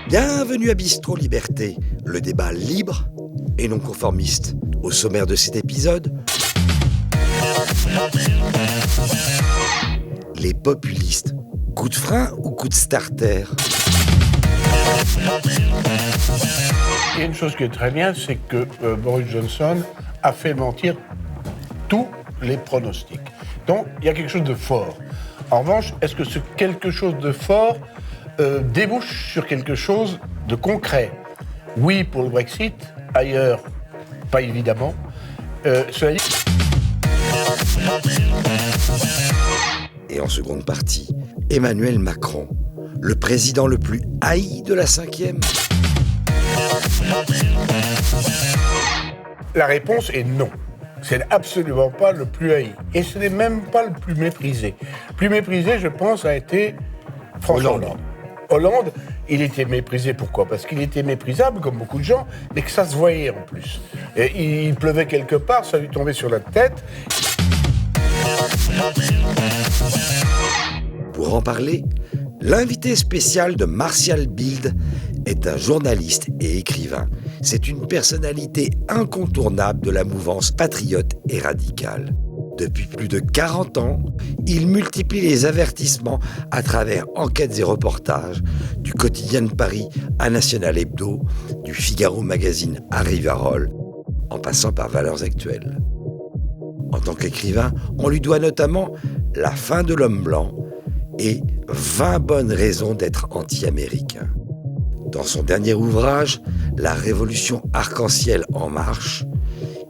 Bienvenue à Bistro Liberté, le débat libre et non conformiste. Au sommaire de cet épisode, les populistes, coup de frein ou coup de starter? Il y a une chose qui est très bien, c'est que Boris Johnson a fait mentir tous les pronostics. Donc, il y a quelque chose de fort. En revanche, est-ce que ce quelque chose de fort débouche sur quelque chose de concret? Oui pour le Brexit, ailleurs, pas évidemment. Cela dit... Et en seconde partie, Emmanuel Macron, le président le plus haï de la 5e. La réponse est non. C'est absolument pas le plus haï. Et ce n'est même pas le plus méprisé. Le plus méprisé, je pense, a été François Hollande. Hollande, il était méprisé. Pourquoi? Parce qu'il était méprisable, comme beaucoup de gens, mais que ça se voyait en plus. Et il pleuvait quelque part, ça lui tombait sur la tête. Pour en parler, l'invité spécial de Martial Bild est un journaliste et écrivain. C'est une personnalité incontournable de la mouvance patriote et radicale. Depuis plus de 40 ans, il multiplie les avertissements à travers enquêtes et reportages, du quotidien de Paris à National Hebdo, du Figaro Magazine à Rivarol, en passant par Valeurs Actuelles. En tant qu'écrivain, on lui doit notamment La fin de l'homme blanc et 20 bonnes raisons d'être anti-américain. Dans son dernier ouvrage, La Révolution arc-en-ciel en marche,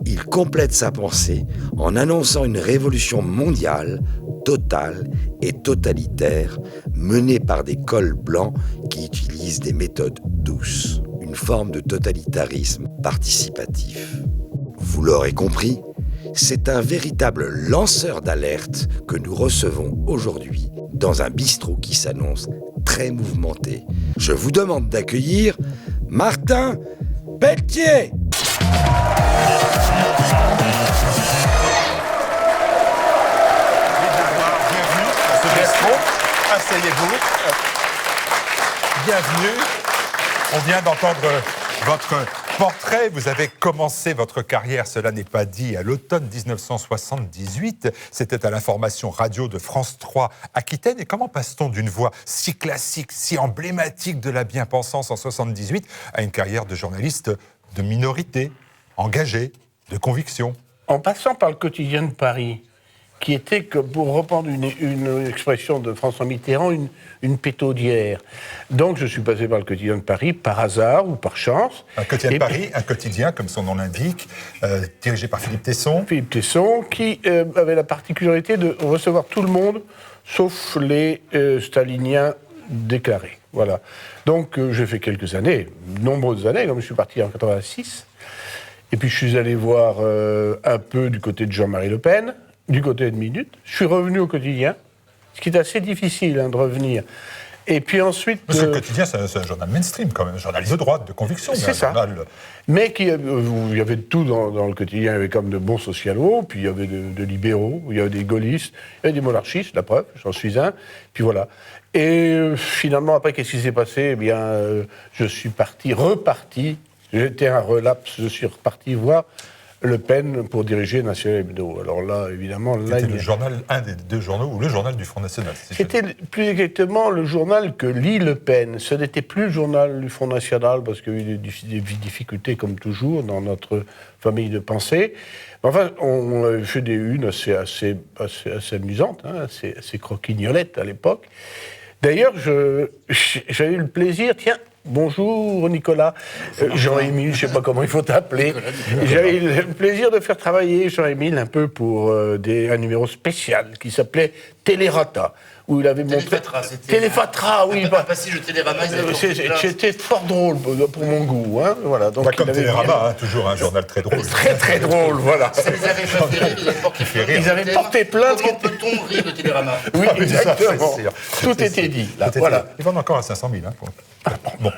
il complète sa pensée en annonçant une révolution mondiale, totale et totalitaire, menée par des cols blancs qui utilisent des méthodes douces, une forme de totalitarisme participatif. Vous l'aurez compris, c'est un véritable lanceur d'alerte que nous recevons aujourd'hui dans un bistrot qui s'annonce très mouvementé. Je vous demande d'accueillir Martin Pelletier. Bienvenue à ce bistrot. Asseyez-vous. Bienvenue. On vient d'entendre votre portrait. Vous avez commencé votre carrière, cela n'est pas dit, à l'automne 1978. C'était à l'information radio de France 3 Aquitaine. Et comment passe-t-on d'une voix si classique, si emblématique de la bien-pensance en 78 à une carrière de journaliste de minorité, engagé, de conviction? En passant par le quotidien de Paris, qui était, pour reprendre une expression de François Mitterrand, une pétaudière. Donc je suis passé par le quotidien de Paris, par hasard ou par chance. Un quotidien de Paris, un quotidien, comme son nom l'indique, dirigé par Philippe Tesson. Philippe Tesson, qui avait la particularité de recevoir tout le monde, sauf les staliniens déclarés. Voilà. Donc j'ai fait quelques années, nombreuses années, comme je suis parti en 86. Et puis je suis allé voir un peu du côté de Jean-Marie Le Pen, du côté de Minute. Je suis revenu au quotidien, ce qui est assez difficile de revenir. Et puis ensuite... Parce que le quotidien, c'est un journal mainstream, quand même, un journal de droite, de conviction. C'est ça. Journal... Mais il y avait de tout dans le quotidien. Il y avait comme de bons socialos, puis il y avait de libéraux, il y avait des gaullistes, il y avait des monarchistes, la preuve, j'en suis un. Puis voilà. Et finalement, après, qu'est-ce qui s'est passé? Eh bien, je suis reparti. J'étais un relapse, je suis reparti voir Le Pen pour diriger National Hebdo. Alors là, évidemment... C'était le journal, un des deux journaux, ou le journal du Front National. C'était plus exactement le journal que lit Le Pen. Ce n'était plus le journal du Front National, parce qu'il y a eu des difficultés, comme toujours, dans notre famille de pensée. Mais enfin, on avait fait des unes assez amusantes, hein, assez croquignolettes à l'époque. D'ailleurs, j'ai eu le plaisir... Tiens, bonjour Nicolas, Jean-Émile, je ne sais pas comment il faut t'appeler. J'ai eu le plaisir de faire travailler Jean-Émile un peu pour un numéro spécial qui s'appelait Télérata, où il avait montré... Téléphatera, oui. Un passage de Télérama. C'était fort drôle pour mon goût. Hein, voilà. Donc, comme Télérama, toujours un journal très drôle. Très très drôle, voilà. Ça les avait pas fait rire, ils avaient porté plainte. Comment peut-on rire de Télérama? Oui, exactement. Tout était dit. Là, voilà. Ils vendent encore à 500 000. Hein, Bon,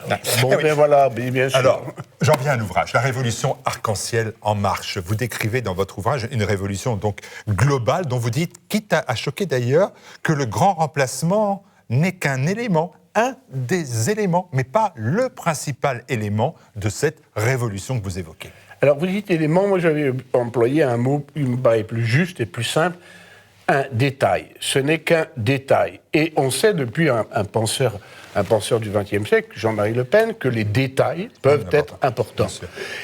ben voilà, bien sûr. Alors, j'en viens à l'ouvrage, La Révolution arc-en-ciel en marche. Vous décrivez dans votre ouvrage une révolution donc globale, dont vous dites, quitte à choquer d'ailleurs, que le grand remplacement n'est qu'un élément un des éléments, mais pas le principal élément de cette révolution que vous évoquez. Alors, vous dites élément, moi j'avais employé un mot qui me paraît plus juste et plus simple, un détail. Ce n'est qu'un détail. Et on sait depuis un penseur du XXe siècle, Jean-Marie Le Pen, que les détails peuvent être importants.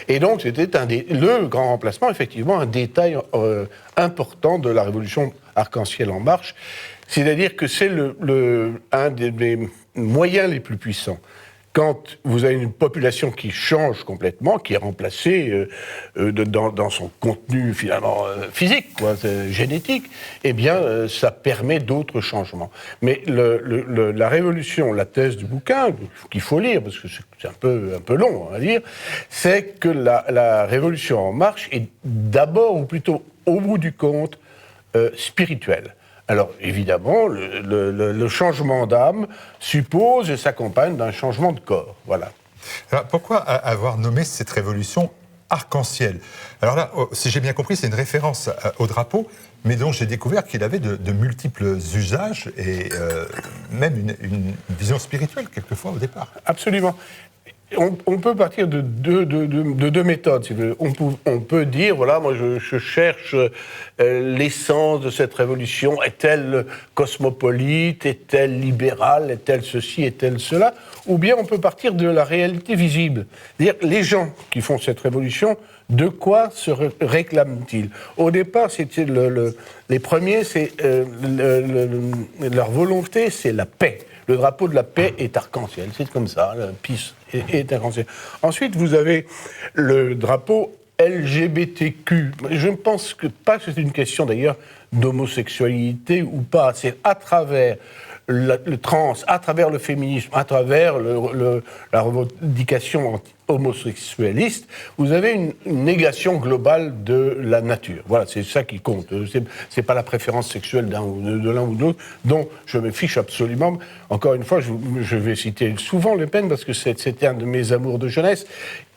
Et donc, c'était le grand remplacement, effectivement, un détail important de la révolution Arc-en-Ciel en marche. C'est-à-dire que c'est un des moyens les plus puissants. Quand vous avez une population qui change complètement, qui est remplacée dans son contenu finalement physique, génétique, eh bien, ça permet d'autres changements. Mais la révolution, la thèse du bouquin, qu'il faut lire, parce que c'est un peu long à lire, c'est que la révolution en marche est d'abord, ou plutôt au bout du compte, spirituelle. Alors, évidemment, le changement d'âme suppose et s'accompagne d'un changement de corps. Voilà. Alors, pourquoi avoir nommé cette révolution arc-en-ciel? Alors là, si j'ai bien compris, c'est une référence au drapeau, mais dont j'ai découvert qu'il avait de multiples usages et même une vision spirituelle, quelquefois, au départ. Absolument. On peut partir de deux méthodes. Si vous voulez. On peut dire, voilà, moi je cherche l'essence de cette révolution. Est-elle cosmopolite? Est-elle libérale? Est-elle ceci? Est-elle cela? Ou bien on peut partir de la réalité visible. C'est-à-dire, les gens qui font cette révolution, de quoi se réclament-ils? Au départ, c'était les premiers, c'est leur volonté, c'est la paix. Le drapeau de la paix est arc-en-ciel, c'est comme ça, le peace est arc-en-ciel. Ensuite, vous avez le drapeau LGBTQ. Je ne pense pas que c'est une question d'ailleurs d'homosexualité ou pas. C'est à travers le trans, à travers le féminisme, à travers la revendication homosexualiste, vous avez une négation globale de la nature. Voilà, c'est ça qui compte. C'est pas la préférence sexuelle de l'un ou de l'autre, dont je me fiche absolument. Encore une fois, je vais citer souvent Le Pen parce que c'était un de mes amours de jeunesse.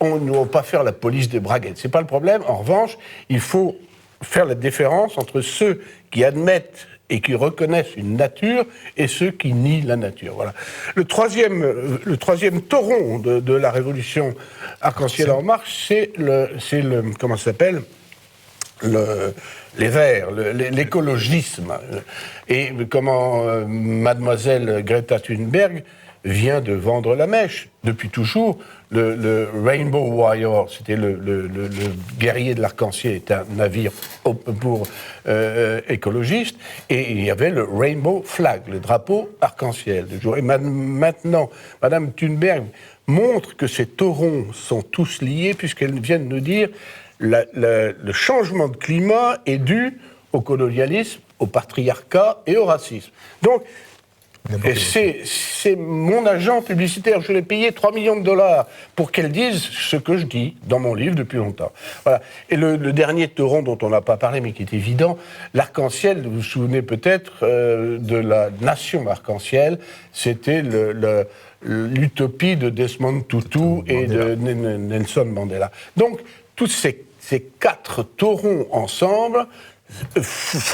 On ne doit pas faire la police des braguettes. C'est pas le problème. En revanche, il faut faire la différence entre ceux qui admettent et qui reconnaissent une nature, et ceux qui nient la nature. Voilà. Le troisième tauron de la révolution arc-en-ciel en marche, c'est comment ça s'appelle, les Verts, l'écologisme. Et comment mademoiselle Greta Thunberg vient de vendre la mèche. Depuis toujours, le Rainbow Warrior, c'était le guerrier de l'arc-en-ciel, était un navire pour écologistes, et il y avait le Rainbow Flag, le drapeau arc-en-ciel. Et maintenant, Madame Thunberg montre que ces taurons sont tous liés, puisqu'elle vient de nous dire le changement de climat est dû au colonialisme, au patriarcat et au racisme. Donc, et c'est mon agent publicitaire, je l'ai payé 3 millions de dollars pour qu'elle dise ce que je dis dans mon livre depuis longtemps. Voilà. Et le dernier tauron dont on n'a pas parlé, mais qui est évident, l'arc-en-ciel, vous vous souvenez peut-être de la nation arc-en-ciel, c'était l'utopie de Desmond Tutu et de Nelson Mandela. Donc, tous ces 4 taurons ensemble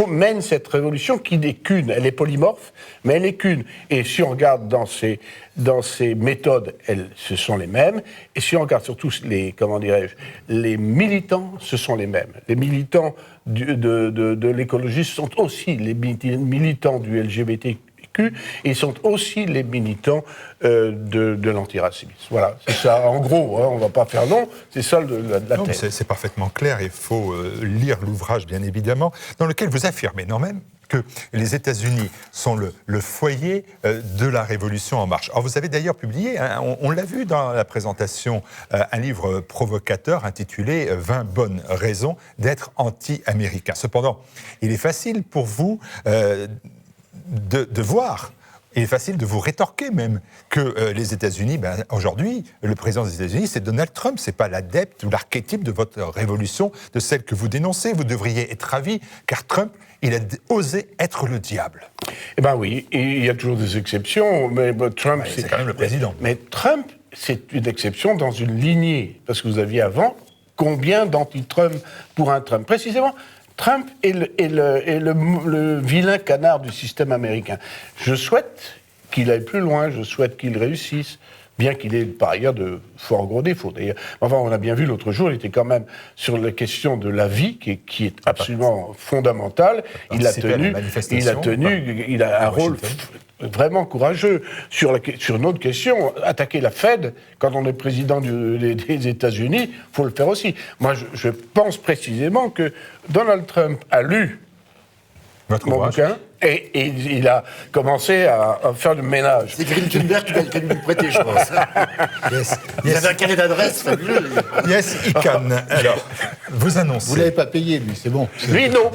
mène cette révolution qui n'est qu'une. Elle est polymorphe, mais elle n'est qu'une. Et si on regarde dans ces méthodes, ce sont les mêmes. Et si on regarde surtout les militants, ce sont les mêmes. Les militants de l'écologie sont aussi les militants du LGBTQ, et ils sont aussi les militants de l'antiracisme. Voilà, c'est ça, en gros, on ne va pas faire long, c'est ça la thèse. C'est parfaitement clair, il faut lire l'ouvrage, bien évidemment, dans lequel vous affirmez, non même, que les États-Unis sont le foyer de la Révolution en marche. Alors vous avez d'ailleurs publié, on l'a vu dans la présentation, un livre provocateur intitulé « 20 bonnes raisons d'être anti-américain ». Cependant, il est facile pour vous de voir, il est facile de vous rétorquer même, que les États-Unis, aujourd'hui, le président des États-Unis, c'est Donald Trump, c'est pas l'adepte ou l'archétype de votre révolution, de celle que vous dénoncez. Vous devriez être ravi, car Trump, il a osé être le diable. Eh bien oui, il y a toujours des exceptions, mais Trump... c'est quand même le président. Mais Trump, c'est une exception dans une lignée, parce que vous aviez avant combien d'anti-Trump pour un Trump. Précisément, Trump est le vilain canard du système américain. Je souhaite qu'il aille plus loin, je souhaite qu'il réussisse, bien qu'il ait par ailleurs de fort gros défauts. D'ailleurs, enfin, on a bien vu l'autre jour, il était quand même sur la question de la vie, qui est absolument fondamentale. Il a un rôle vraiment courageux sur une autre question. Attaquer la Fed quand on est président des États-Unis, faut le faire aussi. Moi, je pense précisément que Donald Trump a lu mon bouquin. Et il a commencé à faire du ménage. C'est Green Thunberg qui va lui prêter, je pense. Il avait un carnet d'adresse fabuleux. Yes, Icahn. Alors, vous annoncez. Vous ne l'avez pas payé, lui, c'est bon. Lui, non.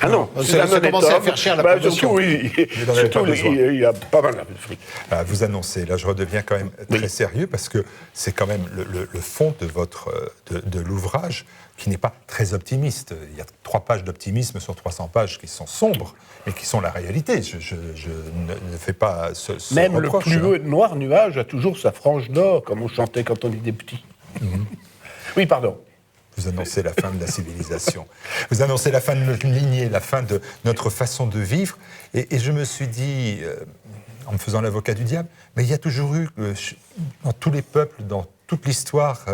Ah non, ça commençait à faire cher la promotion. Surtout, il a pas mal de fric. Vous annoncez, là je redeviens quand même très sérieux, parce que c'est quand même le fond de l'ouvrage qui n'est pas très optimiste. Il y a 3 pages d'optimisme sur 300 pages qui sont sombres, mais qui sont la réalité. Je ne fais pas ce même reproche, le plus noir nuage a toujours sa frange d'or, comme on chantait quand on était petit. Oui, pardon. Vous annoncez la fin de la civilisation. Vous annoncez la fin de notre lignée, la fin de notre façon de vivre. Et je me suis dit, en me faisant l'avocat du diable, mais il y a toujours eu, dans tous les peuples, dans toute l'histoire,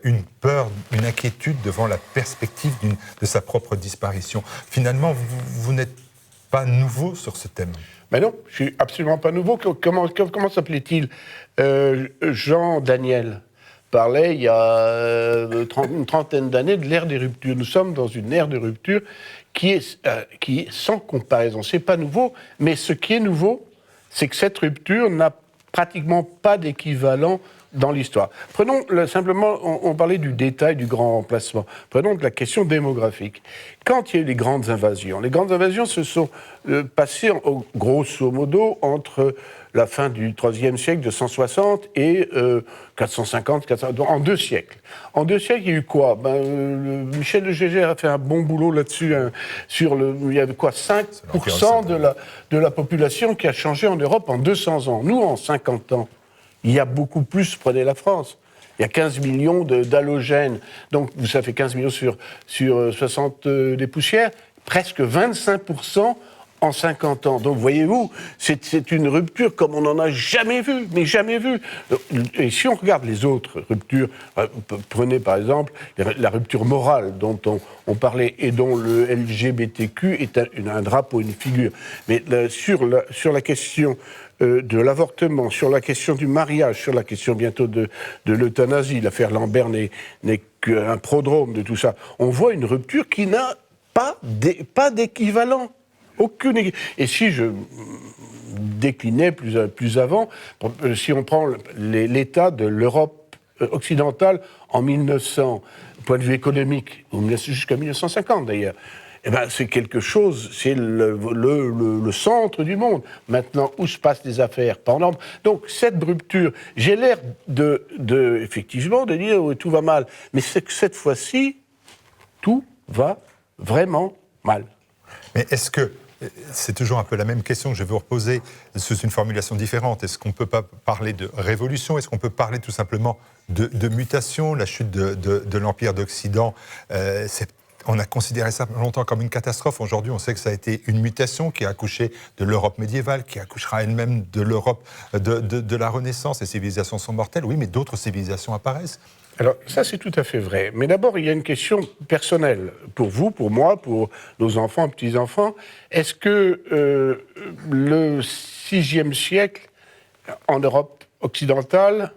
une peur, une inquiétude devant la perspective de sa propre disparition. Finalement, vous n'êtes pas nouveau sur ce thème. Mais non, je suis absolument pas nouveau. Comment s'appelait-il Jean Daniel parlait il y a une trentaine d'années de l'ère des ruptures. Nous sommes dans une ère de rupture qui est sans comparaison. C'est pas nouveau, mais ce qui est nouveau, c'est que cette rupture n'a pratiquement pas d'équivalent dans l'histoire. Prenons simplement, on parlait du détail du grand remplacement. Prenons de la question démographique. Quand il y a eu les grandes invasions se sont passées grosso modo entre la fin du IIIe siècle de 160 et 450, en 2 siècles. En 2 siècles, il y a eu quoi Michel de Gégère a fait un bon boulot là-dessus. Il y avait quoi 5% de la population qui a changé en Europe en 200 ans. Nous, en 50 ans, il y a beaucoup plus, prenez la France. Il y a 15 millions d'halogènes. Donc, ça fait 15 millions sur 60 des poussières. Presque 25% en 50 ans. Donc, voyez-vous, c'est une rupture comme on n'en a jamais vu, mais jamais vu. Et si on regarde les autres ruptures, prenez par exemple la rupture morale dont on parlait et dont le LGBTQ est un drapeau, une figure. Mais sur la question de l'avortement, sur la question du mariage, sur la question bientôt de l'euthanasie, l'affaire Lambert n'est qu'un prodrome de tout ça. On voit une rupture qui n'a pas d'équivalent. Aucune. Et si je déclinais plus avant, si on prend l'état de l'Europe occidentale en 1900, point de vue économique, jusqu'à 1950 d'ailleurs, eh ben, c'est quelque chose, c'est le centre du monde. Maintenant, où se passent les affaires? Pas en Europe. Donc, cette rupture, j'ai l'air effectivement, de dire tout va mal. Mais c'est que cette fois-ci, tout va vraiment mal. Mais est-ce que, c'est toujours un peu la même question que je vais vous reposer, sous une formulation différente, est-ce qu'on ne peut pas parler de révolution? Est-ce qu'on peut parler tout simplement de mutation? La chute de l'Empire d'Occident, on a considéré ça longtemps comme une catastrophe. Aujourd'hui, on sait que ça a été une mutation qui a accouché de l'Europe médiévale, qui accouchera elle-même de l'Europe de la Renaissance. Les civilisations sont mortelles, oui, mais d'autres civilisations apparaissent. Alors, ça, c'est tout à fait vrai. Mais d'abord, il y a une question personnelle. Pour vous, pour moi, pour nos enfants, petits-enfants. Est-ce que le VIe siècle, en Europe occidentale,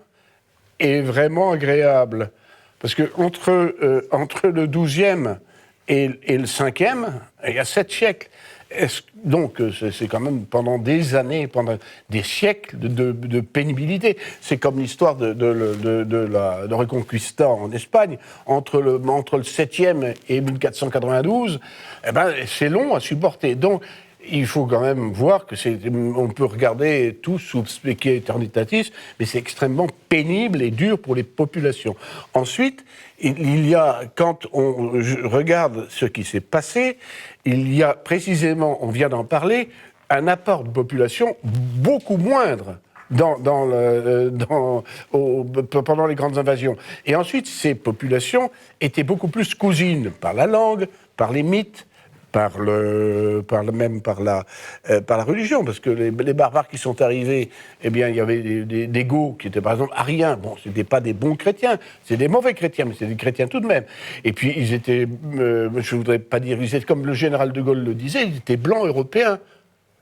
est vraiment agréable? Parce que entre le XIIe et le Ve, il y a 7 siècles. Donc, c'est quand même pendant des années, pendant des siècles de pénibilité. C'est comme l'histoire de Reconquista en Espagne. Entre le 7e et 1492, eh ben, c'est long à supporter. Donc, il faut quand même voir que on peut regarder tout sous spécium éternitatis, mais c'est extrêmement pénible et dur pour les populations. Ensuite, il y a, quand on regarde ce qui s'est passé, il y a précisément, on vient d'en parler, un apport de population beaucoup moindre pendant les grandes invasions. Et ensuite, ces populations étaient beaucoup plus cousines par la langue, par les mythes, par la religion, parce que les barbares qui sont arrivés, eh bien, il y avait des Goths qui étaient par exemple ariens. Bon, c'était pas des bons chrétiens, c'est des mauvais chrétiens, mais c'est des chrétiens tout de même. Et puis ils étaient, je voudrais pas dire, ils étaient comme le général de Gaulle le disait, ils étaient blancs européens.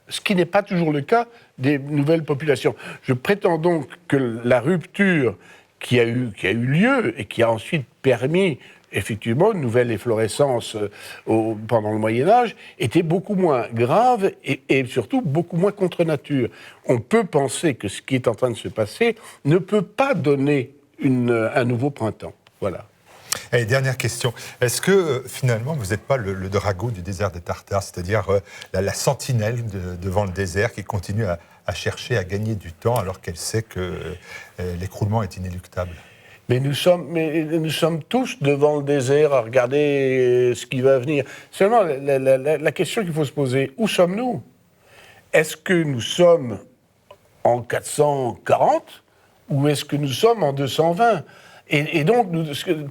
Ce qui n'est pas toujours le cas des nouvelles populations. Je prétends donc que la rupture qui a eu lieu et qui a ensuite permis effectivement une nouvelle efflorescence pendant le Moyen-Âge était beaucoup moins grave et surtout beaucoup moins contre nature. On peut penser que ce qui est en train de se passer ne peut pas donner un nouveau printemps. Voilà. Et dernière question, est-ce que finalement vous n'êtes pas le drago du désert des Tartares, c'est-à-dire la sentinelle devant le désert qui continue à chercher à gagner du temps alors qu'elle sait que l'écroulement est inéluctable? Mais nous sommes tous devant le désert à regarder ce qui va venir. Seulement, la question qu'il faut se poser, où sommes-nous? Est-ce que nous sommes en 440 ou est-ce que nous sommes en 220? Et donc,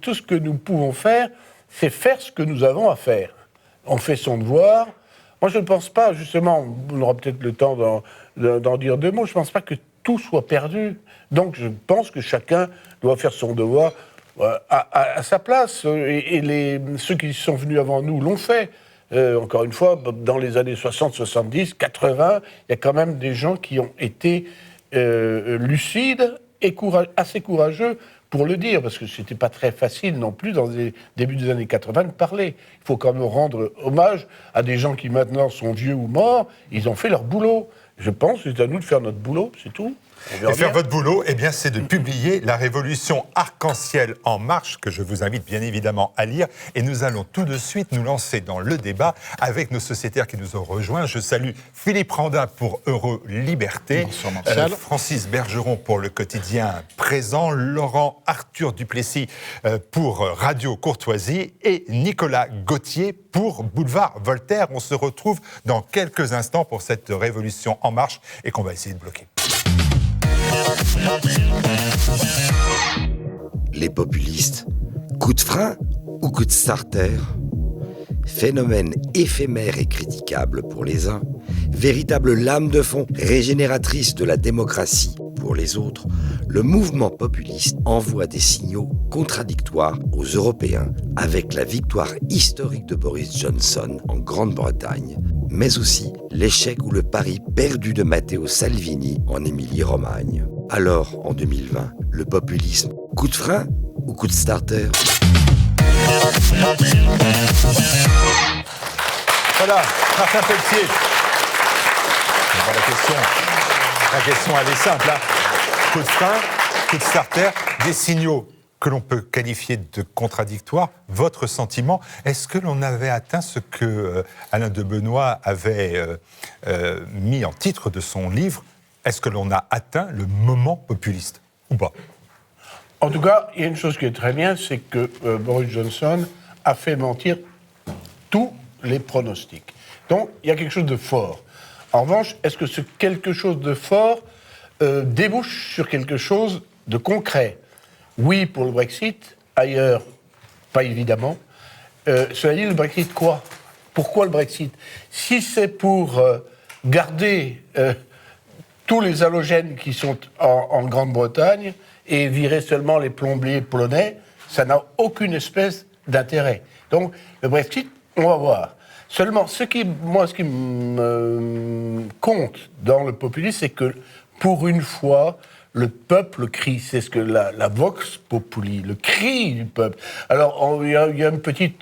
tout ce que nous pouvons faire, c'est faire ce que nous avons à faire. On fait son devoir. Moi, je ne pense pas, justement, on aura peut-être le temps d'en dire deux mots, je ne pense pas que tout soit perdu. Donc, je pense que chacun doit faire son devoir à sa place. Et ceux qui sont venus avant nous l'ont fait. Encore une fois, dans les années 60, 70, 80, il y a quand même des gens qui ont été lucides et assez courageux pour le dire, parce que c'était pas très facile non plus dans les débuts des années 80 de parler. Il faut quand même rendre hommage à des gens qui maintenant sont vieux ou morts, ils ont fait leur boulot. Je pense que c'est à nous de faire notre boulot, c'est tout. Et faire votre boulot, eh bien, c'est de publier La Révolution Arc-en-Ciel en marche, que je vous invite bien évidemment à lire. Et nous allons tout de suite nous lancer dans le débat avec nos sociétaires qui nous ont rejoints. Je salue Philippe Randa pour Euro-Liberté, Francis Bergeron pour Le Quotidien Présent, Laurent Arthur Duplessis pour Radio Courtoisie et Nicolas Gauthier pour Boulevard Voltaire. On se retrouve dans quelques instants pour cette Révolution en marche et qu'on va essayer de bloquer. Les populistes, coup de frein ou coup de starter? Phénomène éphémère et critiquable pour les uns, véritable lame de fond régénératrice de la démocratie pour les autres, le mouvement populiste envoie des signaux contradictoires aux Européens avec la victoire historique de Boris Johnson en Grande-Bretagne, mais aussi l'échec ou le pari perdu de Matteo Salvini en Émilie-Romagne. Alors, en 2020, le populisme, coup de frein ou coup de starter? Voilà, Martin Pelletier. La question, elle est simple. Hein. Coup de frein, coup de starter, des signaux que l'on peut qualifier de contradictoires. Votre sentiment, est-ce que l'on avait atteint ce que Alain de Benoît avait mis en titre de son livre? Est-ce que l'on a atteint le moment populiste ou pas? En tout cas, il y a une chose qui est très bien, c'est que Boris Johnson a fait mentir tous les pronostics. Donc, il y a quelque chose de fort. En revanche, est-ce que ce quelque chose de fort débouche sur quelque chose de concret? Oui, pour le Brexit, ailleurs, pas évidemment. Cela dit, le Brexit, quoi? Pourquoi le Brexit? Si c'est pour garder tous les halogènes qui sont en Grande-Bretagne et virer seulement les plombiers polonais, ça n'a aucune espèce d'intérêt. Donc, le Brexit, on va voir. Seulement, ce qui me compte dans le populisme, c'est que, pour une fois, le peuple crie. C'est ce que la vox populi, le cri du peuple. Alors, il y a un petit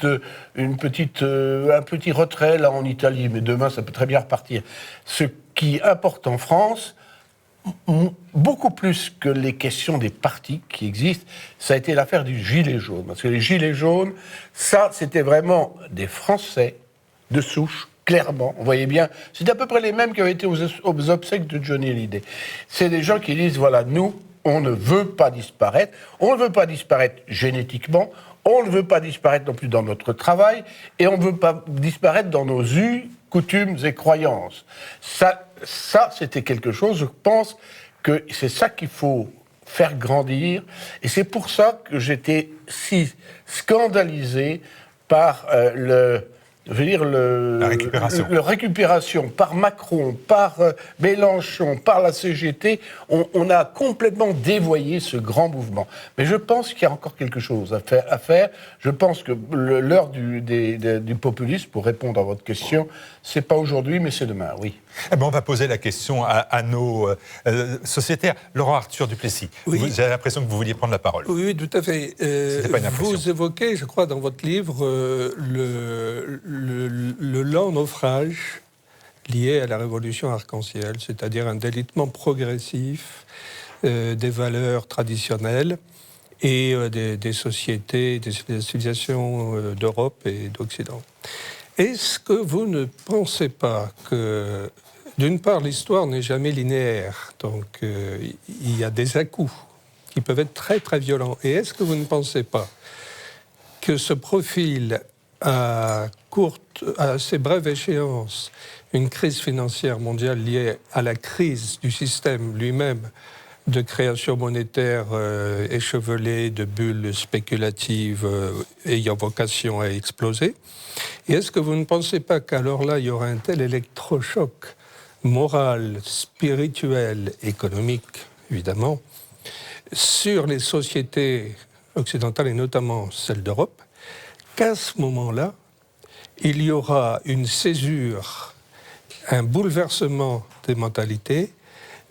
retrait, là, en Italie, mais demain, ça peut très bien repartir. Ce qui importe en France, beaucoup plus que les questions des partis qui existent, ça a été l'affaire du gilet jaune. Parce que les gilets jaunes, ça, c'était vraiment des Français de souche, clairement. On voyait bien, c'était à peu près les mêmes qui avaient été aux obsèques de Johnny Hallyday. C'est des gens qui disent, voilà, nous, on ne veut pas disparaître. On ne veut pas disparaître génétiquement. On ne veut pas disparaître non plus dans notre travail. Et on ne veut pas disparaître dans nos us, coutumes et croyances. Ça, c'était quelque chose, je pense que c'est ça qu'il faut faire grandir. Et c'est pour ça que j'étais si scandalisé par je veux dire, La récupération. La récupération par Macron, par Mélenchon, par la CGT, on a complètement dévoyé ce grand mouvement. Mais je pense qu'il y a encore quelque chose à faire. Je pense que l'heure du populisme, pour répondre à votre question, c'est pas aujourd'hui, mais c'est demain, oui. Eh ben, on va poser la question à nos sociétaires. Laurent Arthur Duplessis, oui. J'ai l'impression que vous vouliez prendre la parole. Oui, tout à fait. Vous évoquez, je crois, dans votre livre, le lent naufrage lié à la révolution arc-en-ciel, c'est-à-dire un délitement progressif des valeurs traditionnelles et des sociétés, des civilisations d'Europe et d'Occident. Est-ce que vous ne pensez pas que, d'une part, l'histoire n'est jamais linéaire, donc il y a des à-coups qui peuvent être très très violents, et est-ce que vous ne pensez pas que ce profil à assez brève échéance, une crise financière mondiale liée à la crise du système lui-même de création monétaire échevelée, de bulles spéculatives ayant vocation à exploser. Et est-ce que vous ne pensez pas qu'alors là, il y aura un tel électrochoc moral, spirituel, économique, évidemment, sur les sociétés occidentales et notamment celles d'Europe, qu'à ce moment-là, il y aura une césure, un bouleversement des mentalités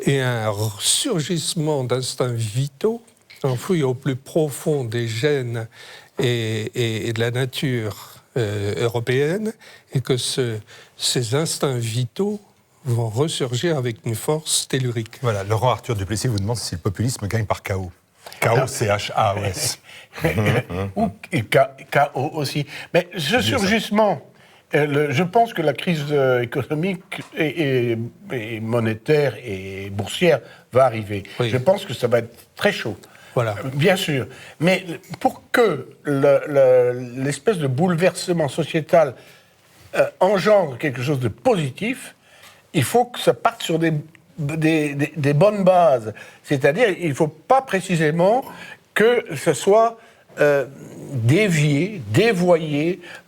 et un surgissement d'instincts vitaux enfouis au plus profond des gènes et de la nature européenne, et que ces instincts vitaux vont ressurgir avec une force tellurique. Voilà, Laurent Arthur Duplessis vous demande si le populisme gagne par chaos. Chaos, C-H-A-O-S. Ou chaos aussi. Mais ce surgissement, je pense que la crise économique et monétaire et boursière va arriver. Oui. Je pense que ça va être très chaud. Voilà. Bien sûr. Mais pour que l'espèce de bouleversement sociétal engendre quelque chose de positif, il faut que ça parte sur des bonnes bases. C'est-à-dire, il ne faut pas précisément que ce soit dévoyé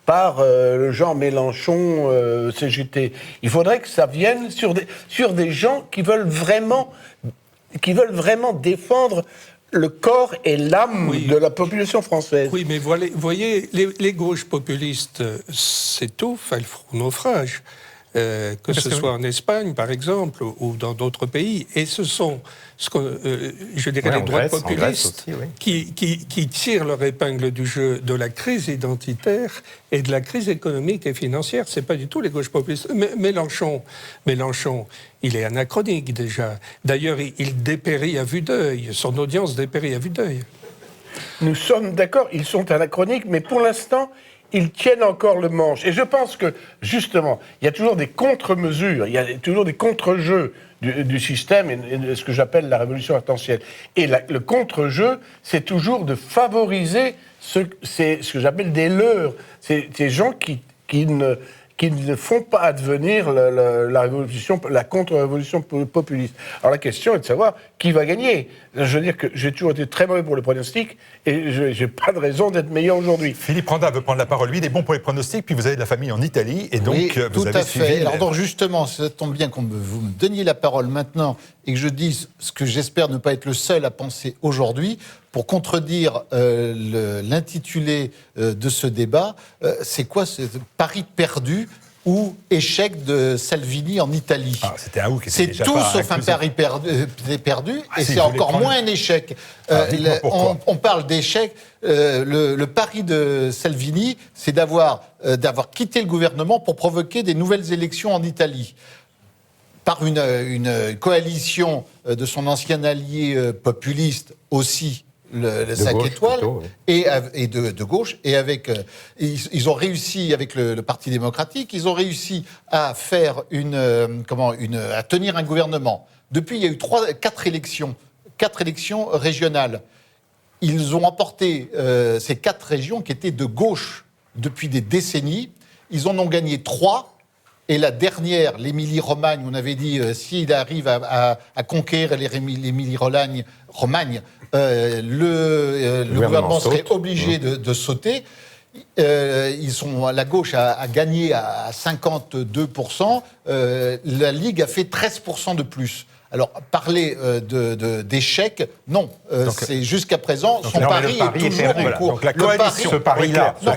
par le genre Mélenchon, CGT. Il faudrait que ça vienne sur des gens qui veulent vraiment défendre le corps et l'âme de la population française. Oui, mais voyez, les gauches populistes s'étouffent, elles font naufrage. Que ce soit en Espagne, par exemple, ou dans d'autres pays. Et ce sont, je dirais, les droites populistes aussi, qui tirent leur épingle du jeu de la crise identitaire et de la crise économique et financière. Ce n'est pas du tout les gauches populistes. Mélenchon, il est anachronique déjà. D'ailleurs, il dépérit à vue d'œil. Son audience dépérit à vue d'œil. Nous sommes d'accord, ils sont anachroniques, mais pour l'instant, ils tiennent encore le manche. Et je pense que, justement, il y a toujours des contre-mesures, il y a toujours des contre-jeux du système et de ce que j'appelle la révolution arc-en-ciel. Et le contre-jeu, c'est toujours de favoriser ce que j'appelle des leurs, ces gens qui ne font pas advenir la contre-révolution populiste. Alors la question est de savoir qui va gagner. Je veux dire que j'ai toujours été très mauvais pour le pronostic et je n'ai pas de raison d'être meilleur aujourd'hui. Philippe Randa veut prendre la parole. Lui, il est bon pour les pronostics, puis vous avez de la famille en Italie, et donc vous avez suivi... Tout à fait. Alors donc justement, ça tombe bien vous me donniez la parole maintenant et que je dise ce que j'espère ne pas être le seul à penser aujourd'hui, pour contredire l'intitulé de ce débat. C'est quoi ce pari perdu ou échec de Salvini en Italie? C'était un ou qui c'est tout sauf un pari perdu, et c'est encore moins un échec. On parle d'échec. Le pari de Salvini, c'est d'avoir quitté le gouvernement pour provoquer des nouvelles élections en Italie, par une coalition de son ancien allié populiste aussi, le 5 étoiles, et de gauche, et ils ont réussi avec le Parti démocratique, ils ont réussi à faire à tenir un gouvernement. Depuis, il y a eu 4 élections régionales. Ils ont emporté ces 4 régions qui étaient de gauche depuis des décennies. Ils en ont gagné 3. Et la dernière, l'Émilie-Romagne, on avait dit, s'il arrive à conquérir l'Émilie-Romagne, le gouvernement serait obligé de sauter. La gauche a gagné à 52%, la Ligue a fait 13% de plus. Alors, parler d'échec, non. C'est jusqu'à présent, son pari est toujours en cours. Donc la coalition, le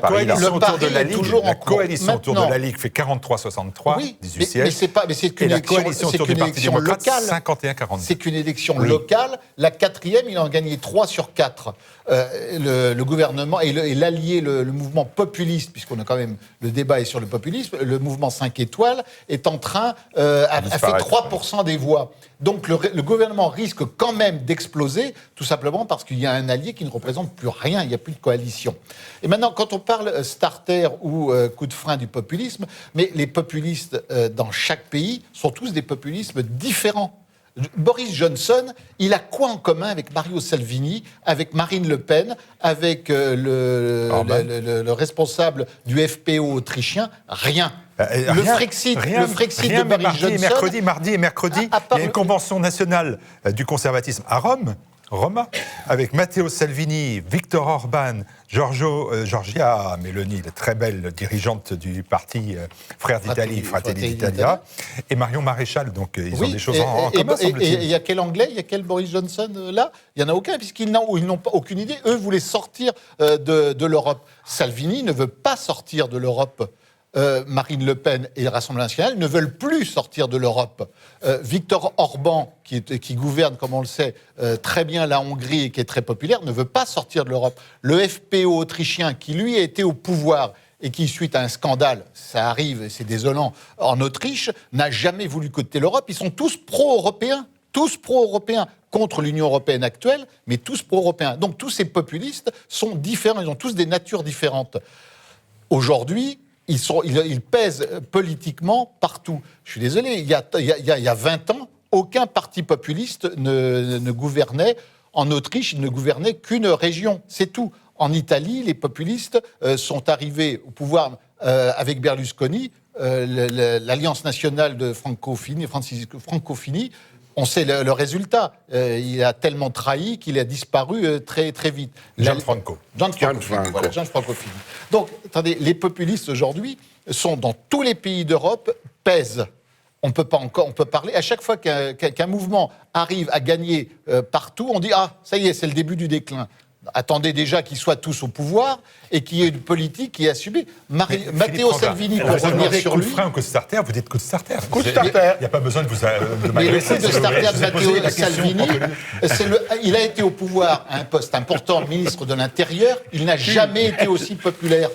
coalition autour de la Ligue, toujours en la cours. coalition autour de la Ligue fait 43-63, 18 sièges. Mais c'est qu'une élection autour du Parti démocrate, locale. 51-42. C'est qu'une élection locale. La quatrième, il en a gagné 3 sur 4. Le gouvernement et l'allié, le mouvement populiste, puisqu'on a quand même, le débat est sur le populisme, le mouvement 5 étoiles est en train, a fait 3% des voix. Donc le gouvernement risque quand même d'exploser, tout simplement parce qu'il y a un allié qui ne représente plus rien, il n'y a plus de coalition. Et maintenant, quand on parle starter ou coup de frein du populisme, mais les populistes dans chaque pays sont tous des populismes différents. Boris Johnson, il a quoi en commun avec Mario Salvini, avec Marine Le Pen, avec le responsable du FPO autrichien? Rien. Le Frexit de Boris Johnson... Mardi et mercredi, il y a une convention nationale du conservatisme à Rome, avec Matteo Salvini, Viktor Orban, Giorgia Meloni, la très belle dirigeante du parti Frères d'Italie, Fratelli d'Italia, et Marion Maréchal. Donc ils ont des choses en commun, semble-t-il. Et il y a quel Anglais, il y a quel Boris Johnson là? Il n'y en a aucun, puisqu'ils n'ont pas aucune idée. Eux voulaient sortir de l'Europe. Salvini ne veut pas sortir de l'Europe. Marine Le Pen et le Rassemblement national ne veulent plus sortir de l'Europe. Viktor Orban, qui gouverne, comme on le sait, très bien la Hongrie et qui est très populaire, ne veut pas sortir de l'Europe. Le FPO autrichien, qui lui a été au pouvoir et qui, suite à un scandale, ça arrive et c'est désolant, en Autriche, n'a jamais voulu quitter l'Europe. Ils sont tous pro-européens. Tous pro-européens contre l'Union européenne actuelle, mais tous pro-européens. Donc tous ces populistes sont différents, ils ont tous des natures différentes. Aujourd'hui, ils pèsent politiquement partout. Je suis désolé, il y a 20 ans, aucun parti populiste ne gouvernait. En Autriche, il ne gouvernait qu'une région, c'est tout. En Italie, les populistes sont arrivés au pouvoir avec Berlusconi, l'Alliance nationale de Francofini. On sait le résultat. Il a tellement trahi qu'il a disparu très, très vite. Gianfranco Fini. Donc, attendez, les populistes aujourd'hui sont dans tous les pays d'Europe, pèsent. On peut parler. À chaque fois qu'un mouvement arrive à gagner partout, on dit « Ah, ça y est, c'est le début du déclin ». Attendez déjà qu'ils soient tous au pouvoir et qu'il y ait une politique qui est assumée. Matteo Salvini, pour revenir sur lui... Coup de frein ou coup de starter, vous dites coup de starter. Coup de starter. Il n'y a pas besoin de vous... Mais le coup de starter de Matteo Salvini, il a été au pouvoir à un poste important, ministre de l'Intérieur. Il n'a jamais été aussi populaire.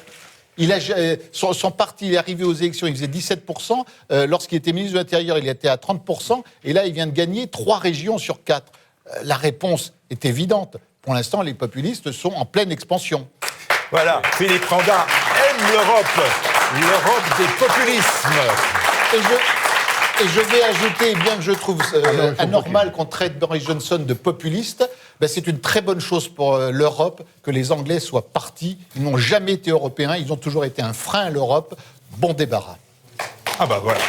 Son parti est arrivé aux élections, il faisait 17%. Lorsqu'il était ministre de l'Intérieur, il était à 30%. Et là, il vient de gagner 3 régions sur 4. La réponse est évidente. Pour l'instant, les populistes sont en pleine expansion. Voilà, Philippe Randa aime l'Europe des populismes. Et je vais ajouter, bien que je trouve anormal qu'on traite Boris Johnson de populiste, c'est une très bonne chose pour l'Europe que les Anglais soient partis. Ils n'ont jamais été européens, ils ont toujours été un frein à l'Europe. Bon débarras. Ah bah voilà.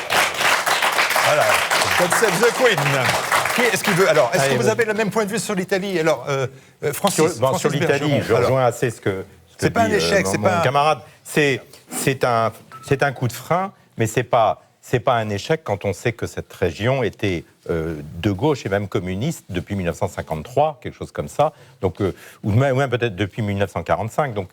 Voilà, God save the Queen. Qui est-ce qu'il veut? Alors, est-ce que vous avez le même point de vue sur l'Italie? Alors, Francis sur l'Italie, je rejoins assez ce que c'est pas un échec, c'est pas un camarade. C'est un coup de frein, mais c'est pas un échec quand on sait que cette région était de gauche et même communiste depuis 1953, quelque chose comme ça. Donc, ou même peut-être depuis 1945. Donc,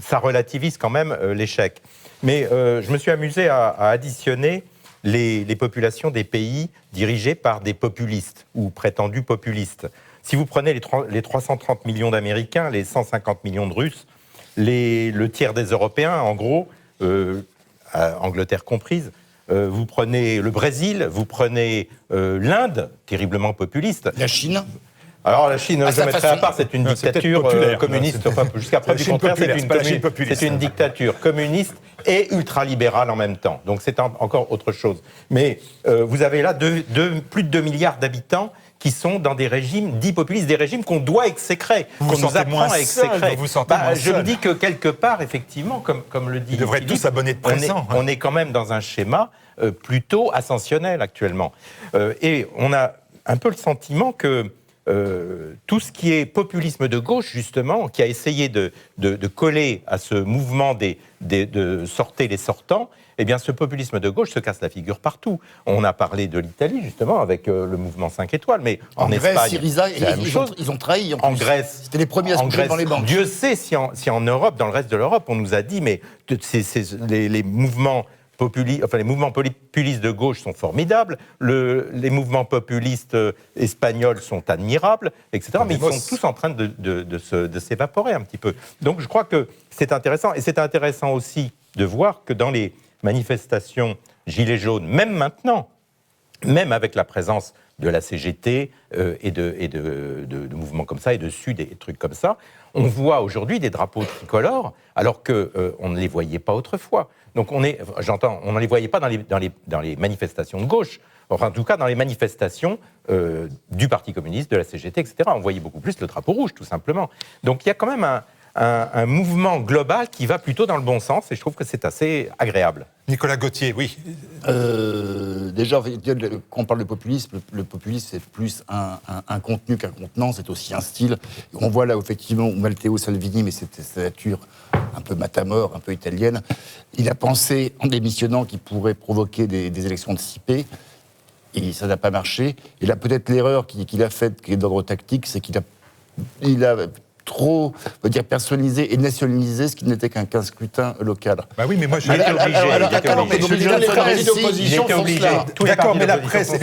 ça relativise quand même l'échec. Mais je me suis amusé à additionner les populations des pays dirigés par des populistes ou prétendus populistes. Si vous prenez les 330 millions d'Américains, les 150 millions de Russes, le tiers des Européens, en gros, Angleterre comprise, vous prenez le Brésil, vous prenez l'Inde, terriblement populiste. La Chine. Alors la Chine, je mettrai à part, c'est une dictature communiste, enfin, jusqu'à preuve du contraire, c'est une dictature communiste et ultralibérale en même temps. Donc c'est encore autre chose. Mais vous avez là plus de 2 milliards d'habitants qui sont dans des régimes dits populistes, des régimes qu'on doit exécrer, qu'on nous apprend à exécrer. Je me dis que quelque part, effectivement, comme le dit ils devraient tous s'abonner de présent. On est quand même dans un schéma plutôt ascensionnel actuellement. Et on a un peu le sentiment que tout ce qui est populisme de gauche, justement, qui a essayé de coller à ce mouvement de sortez les sortants, eh bien, ce populisme de gauche se casse la figure partout. On a parlé de l'Italie, justement, avec le mouvement 5 étoiles, mais en Grèce, Espagne, Syriza, c'est la même chose. ils ont trahi. En Grèce, c'était les premiers à se bouger dans les banques. Dieu sait si en Europe, dans le reste de l'Europe, on nous a dit, mais les mouvements les mouvements populistes de gauche sont formidables, les mouvements populistes espagnols sont admirables, etc. Mais ils sont tous en train de s'évaporer un petit peu. Donc je crois que c'est intéressant. Et c'est intéressant aussi de voir que dans les manifestations gilets jaunes, même maintenant, même avec la présence de la CGT et de mouvements comme ça, et de Sud, et trucs comme ça, on voit aujourd'hui des drapeaux tricolores, alors qu'on ne les voyait pas autrefois. Donc on ne les voyait pas dans les manifestations de gauche, enfin en tout cas dans les manifestations du Parti communiste, de la CGT, etc. On voyait beaucoup plus le drapeau rouge, tout simplement. Donc il y a quand même un mouvement global qui va plutôt dans le bon sens, et je trouve que c'est assez agréable. Nicolas Gauthier, oui. Déjà, quand on parle de populisme, le populisme, c'est plus un contenu qu'un contenant, c'est aussi un style. On voit là, effectivement, Matteo Salvini, mais cette stature un peu matamore, un peu italienne, il a pensé, en démissionnant, qu'il pourrait provoquer des élections anticipées, et ça n'a pas marché. Et là, peut-être l'erreur qu'il a faite, qui est d'ordre tactique, c'est qu'il a trop, on va dire, personnalisé et nationalisé ce qui n'était qu'un scrutin local. Bah oui, mais moi je... Il était obligé. D'accord, mais la presse,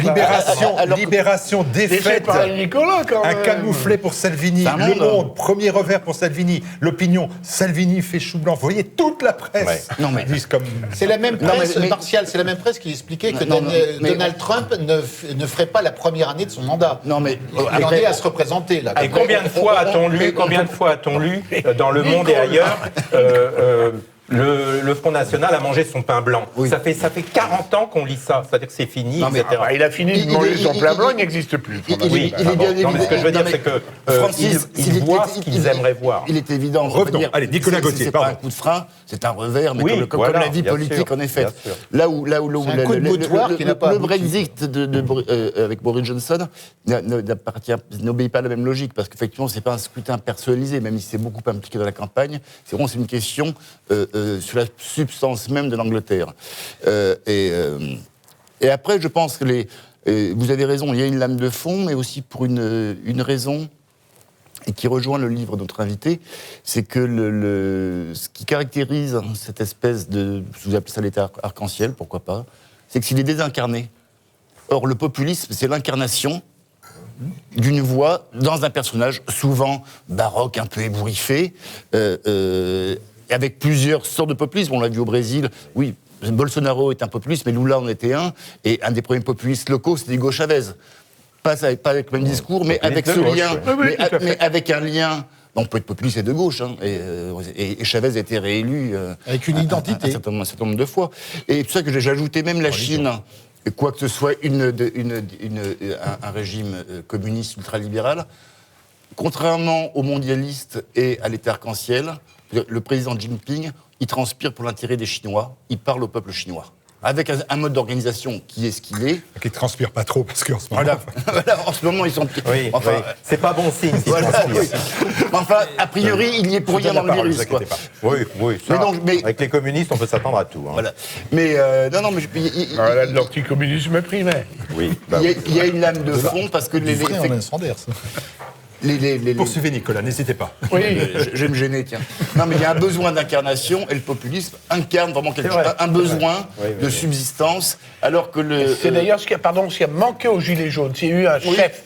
Libération, défaite, Nicolas, quand même. un camouflet pour Salvini, Le Monde, premier revers pour Salvini, l'Opinion, Salvini fait chou blanc. Vous voyez, toute la presse disent comme... C'est la même presse, Martial, c'est la même presse qui expliquait que Donald Trump ne ferait pas la première année de son mandat. Non, mais... Il en est à se représenter, là. Et combien de fois a-t-on lu dans Le Monde et ailleurs le Front National a mangé son pain blanc. Oui. Ça fait 40 ans qu'on lit ça. C'est-à-dire que c'est fini, etc. Il a fini de manger son pain blanc, il n'existe plus. Oui, mais ce que je veux dire, c'est que Francis, ils voient ce qu'ils aimeraient voir. Il est évident. Revenons. Allez, Nicolas Gauthier, c'est pas un coup de frein, c'est un revers, mais comme la vie politique en est faite. Là où le Brexit avec Boris Johnson n'obéit pas à la même logique, parce qu'effectivement, c'est pas un scrutin personnalisé, même si c'est beaucoup impliqué dans la campagne. C'est vraiment une question sur la substance même de l'Angleterre. Et après, je pense que vous avez raison, il y a une lame de fond, mais aussi pour une raison, et qui rejoint le livre de notre invité, c'est que ce qui caractérise cette espèce de, vous appelez ça l'état arc-en-ciel, pourquoi pas, c'est que s'il est désincarné. Or, le populisme, c'est l'incarnation d'une voix dans un personnage souvent baroque, un peu ébouriffé, avec plusieurs sortes de populisme. On l'a vu au Brésil, oui, Bolsonaro est un populiste, mais Lula en était un, et un des premiers populistes locaux, c'était Hugo Chavez. Pas avec le même discours, mais avec ce lien, mais avec un lien. On peut être populiste et de gauche, hein, et Chavez a été réélu avec une identité un certain nombre de fois. Et c'est pour ça que j'ai ajouté même la Chine, quoi que ce soit un régime communiste ultralibéral, contrairement aux mondialistes et à l'état arc-en-ciel, le président Xi Jinping, il transpire pour l'intérêt des Chinois, il parle au peuple chinois. Avec un mode d'organisation qui est ce qu'il est. Qui ne transpire pas trop, parce qu'en ce moment... En ce moment, ils sont... Enfin, c'est pas bon signe, si Enfin, a priori, il y est pour rien dans le virus, quoi. Oui, ça, avec les communistes, on peut s'attendre à tout. Hein. Voilà. Mais, l'anticommunisme primaire. Oui. Il y a une lame de fond, parce que Poursuivez, Nicolas, n'hésitez pas. Oui, je vais me gêner, tiens. Non, mais il y a un besoin d'incarnation, et le populisme incarne vraiment un besoin de subsistance, alors que C'est d'ailleurs ce qui a manqué aux Gilets jaunes. S'il y a eu un chef,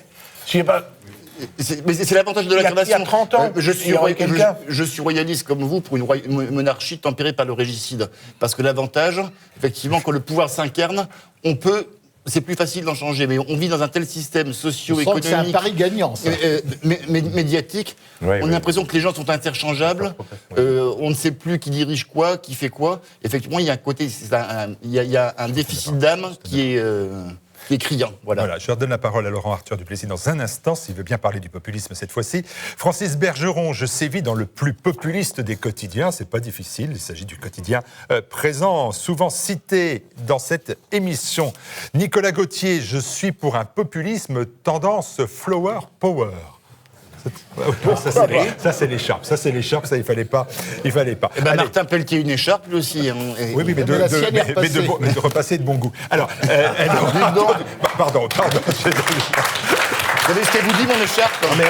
mais c'est l'avantage de l'incarnation. Il y a 30 ans, je suis royaliste comme vous pour une monarchie tempérée par le régicide. Parce que l'avantage, effectivement, quand le pouvoir s'incarne, c'est plus facile d'en changer, mais on vit dans un tel système socio-économique... C'est un pari gagnant, ça. Médiatique. On a l'impression que les gens sont interchangeables, on ne sait plus qui dirige quoi, qui fait quoi. Effectivement, il y a un côté... Il y a un déficit d'âme qui est... qui est criant. Voilà, je redonne la parole à Laurent Arthur Duplessis dans un instant, s'il veut bien parler du populisme cette fois-ci. Francis Bergeron, je sévis dans le plus populiste des quotidiens, c'est pas difficile, il s'agit du quotidien présent, souvent cité dans cette émission. Nicolas Gauthier, je suis pour un populisme tendance flower power. Ça c'est l'écharpe, ça il fallait pas. Martin Pelletier une écharpe lui aussi. Oui, mais de repasser de bon goût. Alors, pardon. Vous savez ce qu'elle vous dit, mon écharpe? Non, mais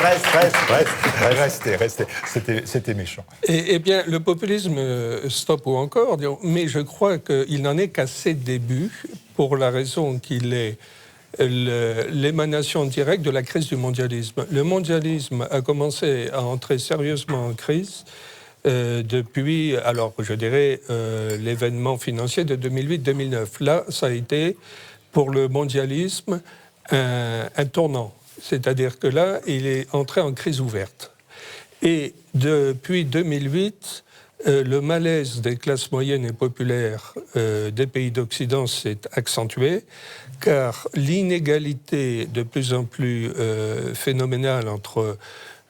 restez. C'était méchant. Eh bien, le populisme, stop ou encore, mais je crois qu'il n'en est qu'à ses débuts, pour la raison qu'il est l'émanation directe de la crise du mondialisme. Le mondialisme a commencé à entrer sérieusement en crise depuis, alors je dirais, l'événement financier de 2008-2009. Là, ça a été, pour le mondialisme, un tournant. C'est-à-dire que là, il est entré en crise ouverte. Et depuis 2008, le malaise des classes moyennes et populaires des pays d'Occident s'est accentué, car l'inégalité de plus en plus phénoménale entre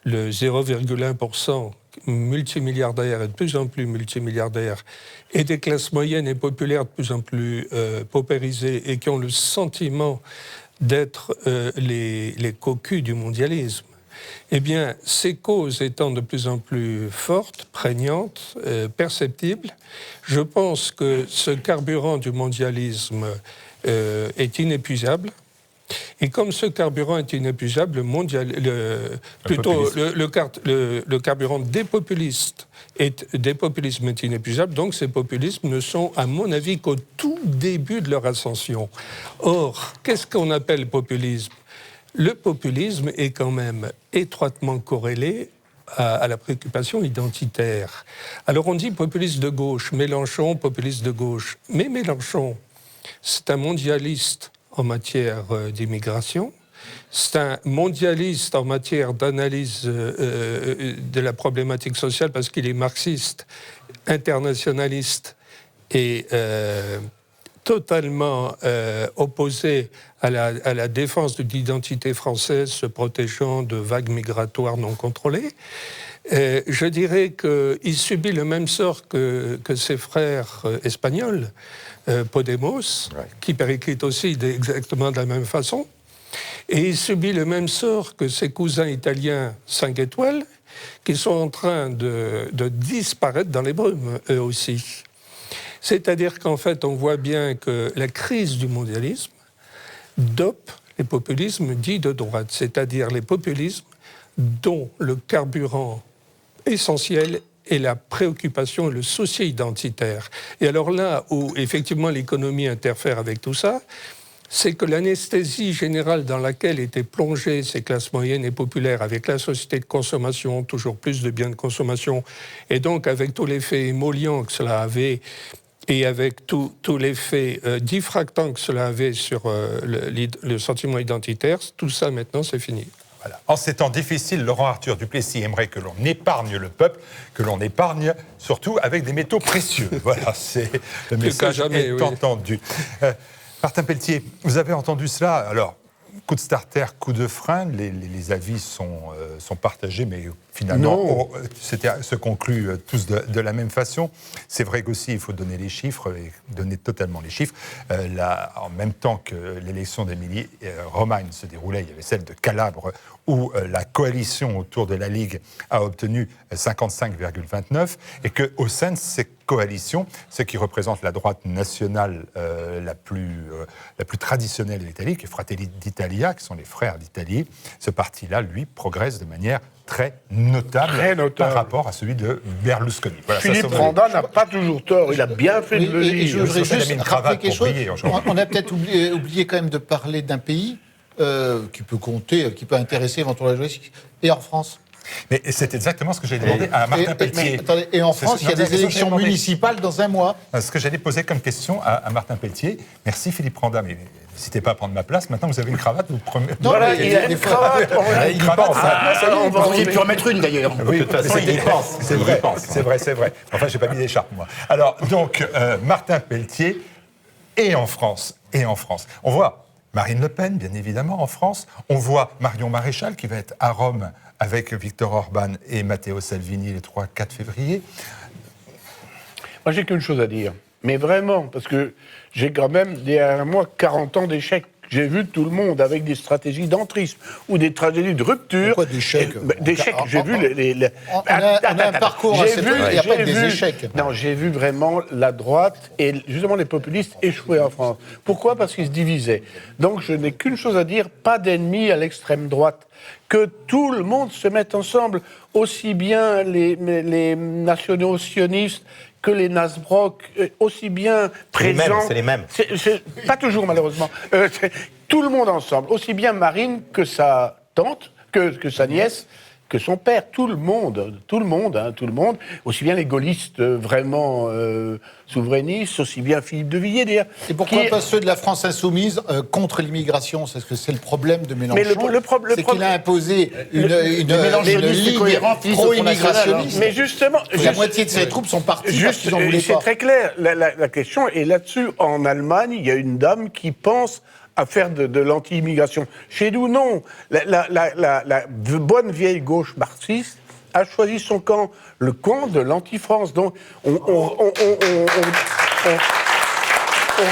le 0,1% multimilliardaire et de plus en plus multimilliardaire, et des classes moyennes et populaires de plus en plus paupérisées et qui ont le sentiment d'être les cocus du mondialisme. Eh bien, ces causes étant de plus en plus fortes, prégnantes, perceptibles, je pense que ce carburant du mondialisme est inépuisable. Et comme ce carburant est inépuisable, le carburant des populismes est inépuisable. Donc ces populismes ne sont, à mon avis, qu'au tout début de leur ascension. Or, qu'est-ce qu'on appelle populisme ? Le populisme est quand même étroitement corrélé à la préoccupation identitaire. Alors on dit populiste de gauche, Mélenchon, populiste de gauche. Mais Mélenchon, c'est un mondialiste en matière d'immigration, c'est un mondialiste en matière d'analyse de la problématique sociale parce qu'il est marxiste, internationaliste et totalement opposé à la défense de l'identité française, se protégeant de vagues migratoires non contrôlées. Je dirais qu'il subit le même sort que ses frères espagnols, Podemos, qui périclite aussi exactement de la même façon. Et il subit le même sort que ses cousins italiens 5 étoiles, qui sont en train de disparaître dans les brumes, eux aussi. C'est-à-dire qu'en fait, on voit bien que la crise du mondialisme dope les populismes dits de droite, c'est-à-dire les populismes dont le carburant essentiel est la préoccupation et le souci identitaire. Et alors là où, effectivement, l'économie interfère avec tout ça, c'est que l'anesthésie générale dans laquelle étaient plongées ces classes moyennes et populaires, avec la société de consommation, toujours plus de biens de consommation, et donc avec tout l'effet émollient que cela avait, et avec tout l'effet diffractant que cela avait sur le sentiment identitaire, tout ça maintenant c'est fini. Voilà. En ces temps difficiles, Laurent Arthur Duplessis aimerait que l'on épargne le peuple, que l'on épargne surtout avec des métaux précieux. Voilà, c'est le message entendu. Martin Pelletier, vous avez entendu cela. Alors, coup de starter, coup de frein, les avis sont partagés, mais finalement, se concluent tous de la même façon. C'est vrai qu'aussi, il faut donner les chiffres, et donner totalement les chiffres. En même temps que l'élection d'Émilie Romagne se déroulait, il y avait celle de Calabre, où la coalition autour de la Ligue a obtenu 55,29, et qu'au sein de ces coalitions, ce qui représente la droite nationale la plus traditionnelle de l'Italie, qui est Fratelli d'Italia, qui sont les frères d'Italie, ce parti-là, lui, progresse de manière très notable par rapport à celui de Berlusconi. Voilà, Philippe Randa n'a pas toujours tort, il a bien fait de le dire. Je voudrais juste rappeler quelque chose. On a peut-être oublié quand même de parler d'un pays qui peut compter, qui peut intéresser éventuellement la journaliste, et en France. Mais c'est exactement ce que j'ai demandé à Martin Pelletier. Et en France, il y a des élections municipales dans un mois. Ce que j'allais poser comme question à Martin Pelletier. Merci Philippe Randa, mais n'hésitez pas à prendre ma place. Maintenant, vous avez une cravate, vous prenez... Non, voilà, il a une cravate. Il y pense. On va essayer de en remettre une, d'ailleurs. Oui, de toute façon, il y pense. C'est vrai. Enfin, je n'ai pas mis d'écharpe, moi. Alors, donc, Martin Pelletier, et en France. On voit Marine Le Pen, bien évidemment, en France. On voit Marion Maréchal qui va être à Rome avec Viktor Orban et Matteo Salvini les 3-4 février. Moi, j'ai qu'une chose à dire. Mais vraiment, parce que j'ai quand même derrière moi 40 ans d'échecs. J'ai vu tout le monde avec des stratégies d'entrisme ou des stratégies de rupture. Pourquoi d'échecs? D'échecs, j'ai vu les... On a un parcours assez peu, il n'y a pas que des échecs. Non, j'ai vu vraiment la droite et justement les populistes échouer en France. Pourquoi? Parce qu'ils se divisaient. Donc je n'ai qu'une chose à dire, pas d'ennemis à l'extrême droite. Que tout le monde se mette ensemble, aussi bien les nationaux sionistes que les Nasbrock, aussi bien présents... C'est les mêmes. Pas toujours, malheureusement. Tout le monde ensemble, aussi bien Marine que sa tante, que sa nièce, que son père, tout le monde, aussi bien les gaullistes vraiment souverainistes, aussi bien Philippe de Villiers, d'ailleurs. Et pourquoi pas ceux de la France insoumise contre l'immigration? C'est ce que c'est le problème de Mélenchon. Mais c'est qu'il a imposé une ligne pro-immigrationniste. Mais justement... La moitié de ses troupes sont parties parce qu'ils en voulaient pas. C'est très clair, la question est là-dessus. En Allemagne, il y a une dame qui pense à faire de l'anti-immigration. Chez nous, non. La bonne vieille gauche marxiste a choisi son camp, le camp de l'anti-France. Donc, on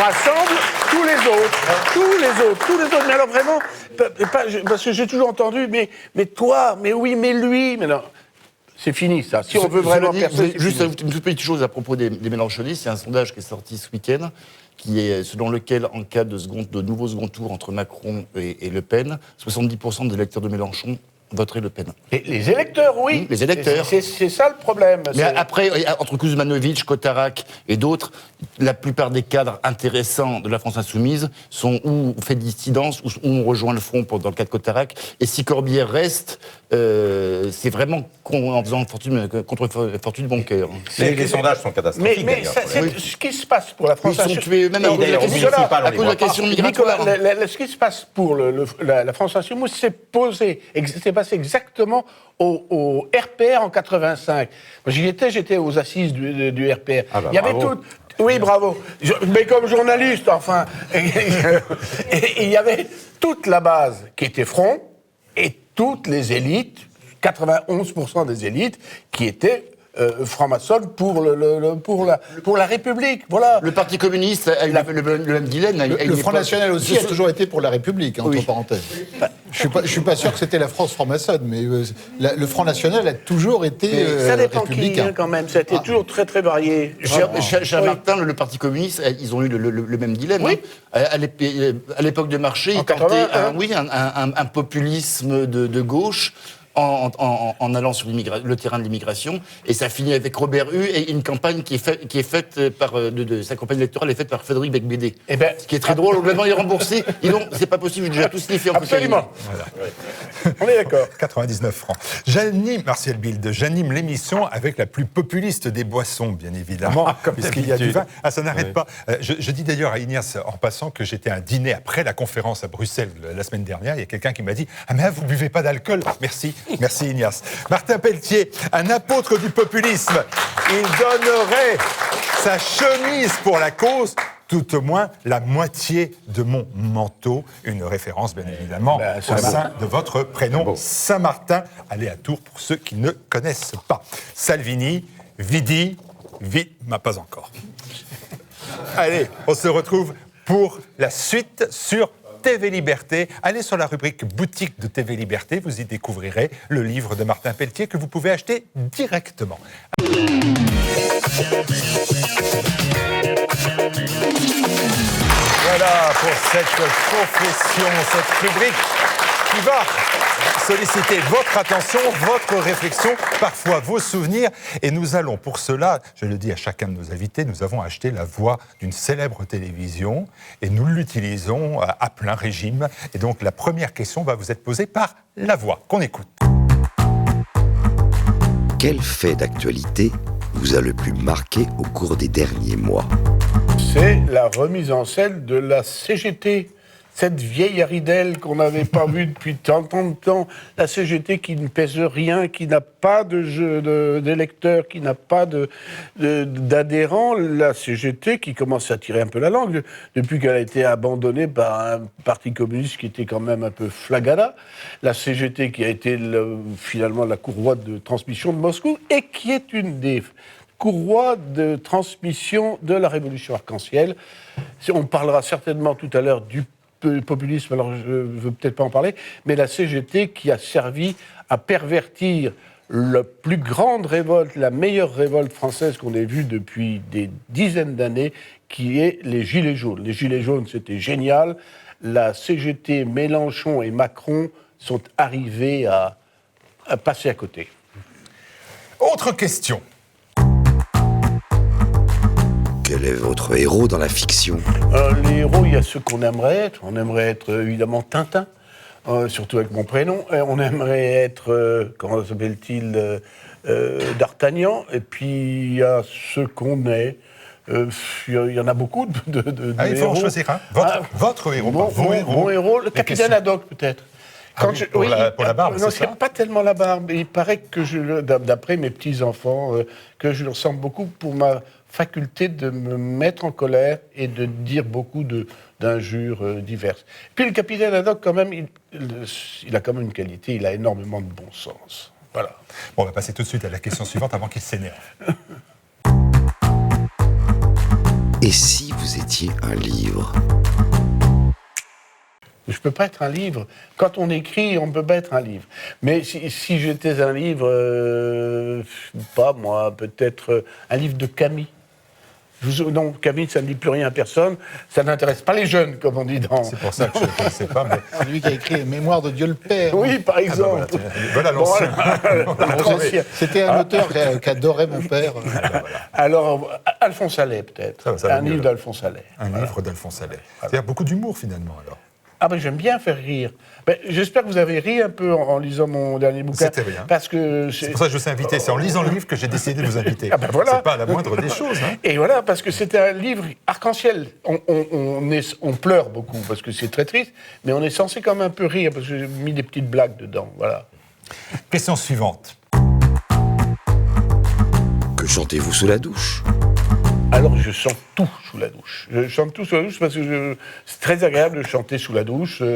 rassemble tous les autres. Mais alors vraiment, parce que j'ai toujours entendu, mais toi, mais oui, mais lui, mais non. C'est fini, ça. Si on veut vraiment faire ça, juste une toute petite chose à propos des mélenchonistes. Il y a un sondage qui est sorti ce week-end, selon lequel, en cas de nouveau second tour entre Macron et Le Pen, 70% des électeurs de Mélenchon voteraient Le Pen. Les électeurs, oui. Les électeurs. C'est ça le problème. Mais après, entre Kuzmanovic, Kotarak et d'autres, la plupart des cadres intéressants de la France insoumise sont ou fait dissidence ou ont rejoint le front dans le cas de Kotarak. Et si Corbière reste, c'est vraiment en faisant contre fortune bon cœur. Les sondages sont catastrophiques. Mais ce qui se passe pour la France insoumise... Ils sont tués même à cause de la question migratoire. Ce qui se passe pour la France insoumise, c'est passé exactement au RPR en 85. Moi, j'étais aux assises du RPR. Ah bah, il y avait tout... Oui, bravo. Mais comme journaliste, enfin. Et il y avait toute la base qui était front et toutes les élites, 91% des élites, qui étaient franc-maçonne pour la République, voilà. Le Parti communiste a eu le même dilemme. Le Front National aussi a toujours été pour la République, entre parenthèses. Je suis pas sûr que c'était la France franc-maçonne, mais le Front National a toujours été ça dépend républicain. Qui, quand même. Ça a été toujours très, très varié. Chez Martin, le Parti communiste, ils ont eu le même dilemme. Oui. À l'époque de Marché, ils tentaient un populisme de gauche, en allant sur le terrain de l'immigration, et ça finit avec Robert Hue et une campagne qui est faite par sa campagne électorale est faite par Frédéric Becbédé. Ce qui est très drôle, complètement il est remboursé. Dis donc, c'est pas possible, j'ai déjà tout signifié en Absolument. Voilà. On est d'accord. 99 francs. Martial Bild, j'anime l'émission avec la plus populiste des boissons, bien évidemment, puisqu'il y a du vin. Ah, ça n'arrête pas. Je dis d'ailleurs à Ignace, en passant, que j'étais à un dîner après la conférence à Bruxelles la semaine dernière. Il y a quelqu'un qui m'a dit « Ah mais vous buvez pas d'alcool ?» Merci. Merci Ignace. Martin Pelletier, un apôtre du populisme. Il donnerait sa chemise pour la cause, tout au moins la moitié de mon manteau. Une référence, bien évidemment, au sein de votre prénom, Saint-Martin. Allez à Tours pour ceux qui ne connaissent pas. Salvini, Vidi, pas encore. Allez, on se retrouve pour la suite sur TV Liberté. Allez sur la rubrique boutique de TV Liberté, vous y découvrirez le livre de Martin Pelletier que vous pouvez acheter directement. Voilà pour cette confession, cette rubrique qui va solliciter votre attention, votre réflexion, parfois vos souvenirs. Et nous allons pour cela, je le dis à chacun de nos invités, nous avons acheté la voix d'une célèbre télévision et nous l'utilisons à plein régime. Et donc la première question va vous être posée par la voix qu'on écoute. Quel fait d'actualité vous a le plus marqué au cours des derniers mois ? C'est la remise en scène de la CGT. cette vieille Haridelle qu'on n'avait pas vue depuis tant de temps, la CGT qui ne pèse rien, qui n'a pas d'électeurs, qui n'a pas d'adhérents, la CGT qui commence à tirer un peu la langue depuis qu'elle a été abandonnée par un parti communiste qui était quand même un peu flagada, la CGT qui a été finalement la courroie de transmission de Moscou et qui est une des courroie de transmission de la révolution arc-en-ciel. On parlera certainement tout à l'heure du populisme, alors je ne veux peut-être pas en parler, mais la CGT qui a servi à pervertir la plus grande révolte, la meilleure révolte française qu'on ait vue depuis des dizaines d'années, qui est les Gilets jaunes. Les Gilets jaunes, c'était génial. La CGT, Mélenchon et Macron sont arrivés à passer à côté. Autre question. Quel est votre héros dans la fiction ? Les héros, il y a ceux qu'on aimerait être. On aimerait être évidemment Tintin, surtout avec mon prénom. Et on aimerait être, comment s'appelle-t-il, D'Artagnan. Et puis il y a ceux qu'on est. Il y en a beaucoup de il faut héros. en choisir un. Votre héros, mon héros, le capitaine Haddock peut-être. Pour la barbe, non, c'est ça ? Pas tellement la barbe. Il paraît que, d'après mes petits-enfants, que je lui ressemble beaucoup pour ma faculté de me mettre en colère et de dire beaucoup d'injures diverses. Puis le capitaine Haddock, quand même, il a quand même une qualité, il a énormément de bon sens. Voilà. Bon, on va passer tout de suite à la question suivante avant qu'il s'énerve. Et si vous étiez un livre ? Je ne peux pas être un livre. Quand on écrit, on ne peut pas être un livre. Mais si j'étais un livre, pas moi, peut-être un livre de Camus. Non, Camus, ça ne dit plus rien à personne. Ça n'intéresse pas les jeunes, comme on dit dans... C'est pour ça que je ne sais pas, mais... C'est lui qui a écrit les Mémoires de Dieu le Père. Oui, par exemple. Voilà l'ancien. C'était un auteur qu'adorait mon père. Alors, Alphonse Allais, peut-être. Ça un livre d'Alphonse Allais. Un livre d'Alphonse Allais. C'est-à-dire beaucoup d'humour, finalement, alors. Ah ben j'aime bien faire rire. J'espère que vous avez ri un peu en lisant mon dernier bouquin. C'était rien. Parce que c'est pour ça que je vous ai invité. C'est en lisant le livre que j'ai décidé de vous inviter. Ah ben voilà. C'est pas la moindre des choses. Hein. Et voilà, parce que c'était un livre arc-en-ciel. On pleure beaucoup parce que c'est très triste, mais on est censé quand même un peu rire parce que j'ai mis des petites blagues dedans. Voilà. Question suivante. Que chantez-vous sous la douche ? Alors, je chante tout sous la douche. Je chante tout sous la douche parce que c'est très agréable de chanter sous la douche. Ça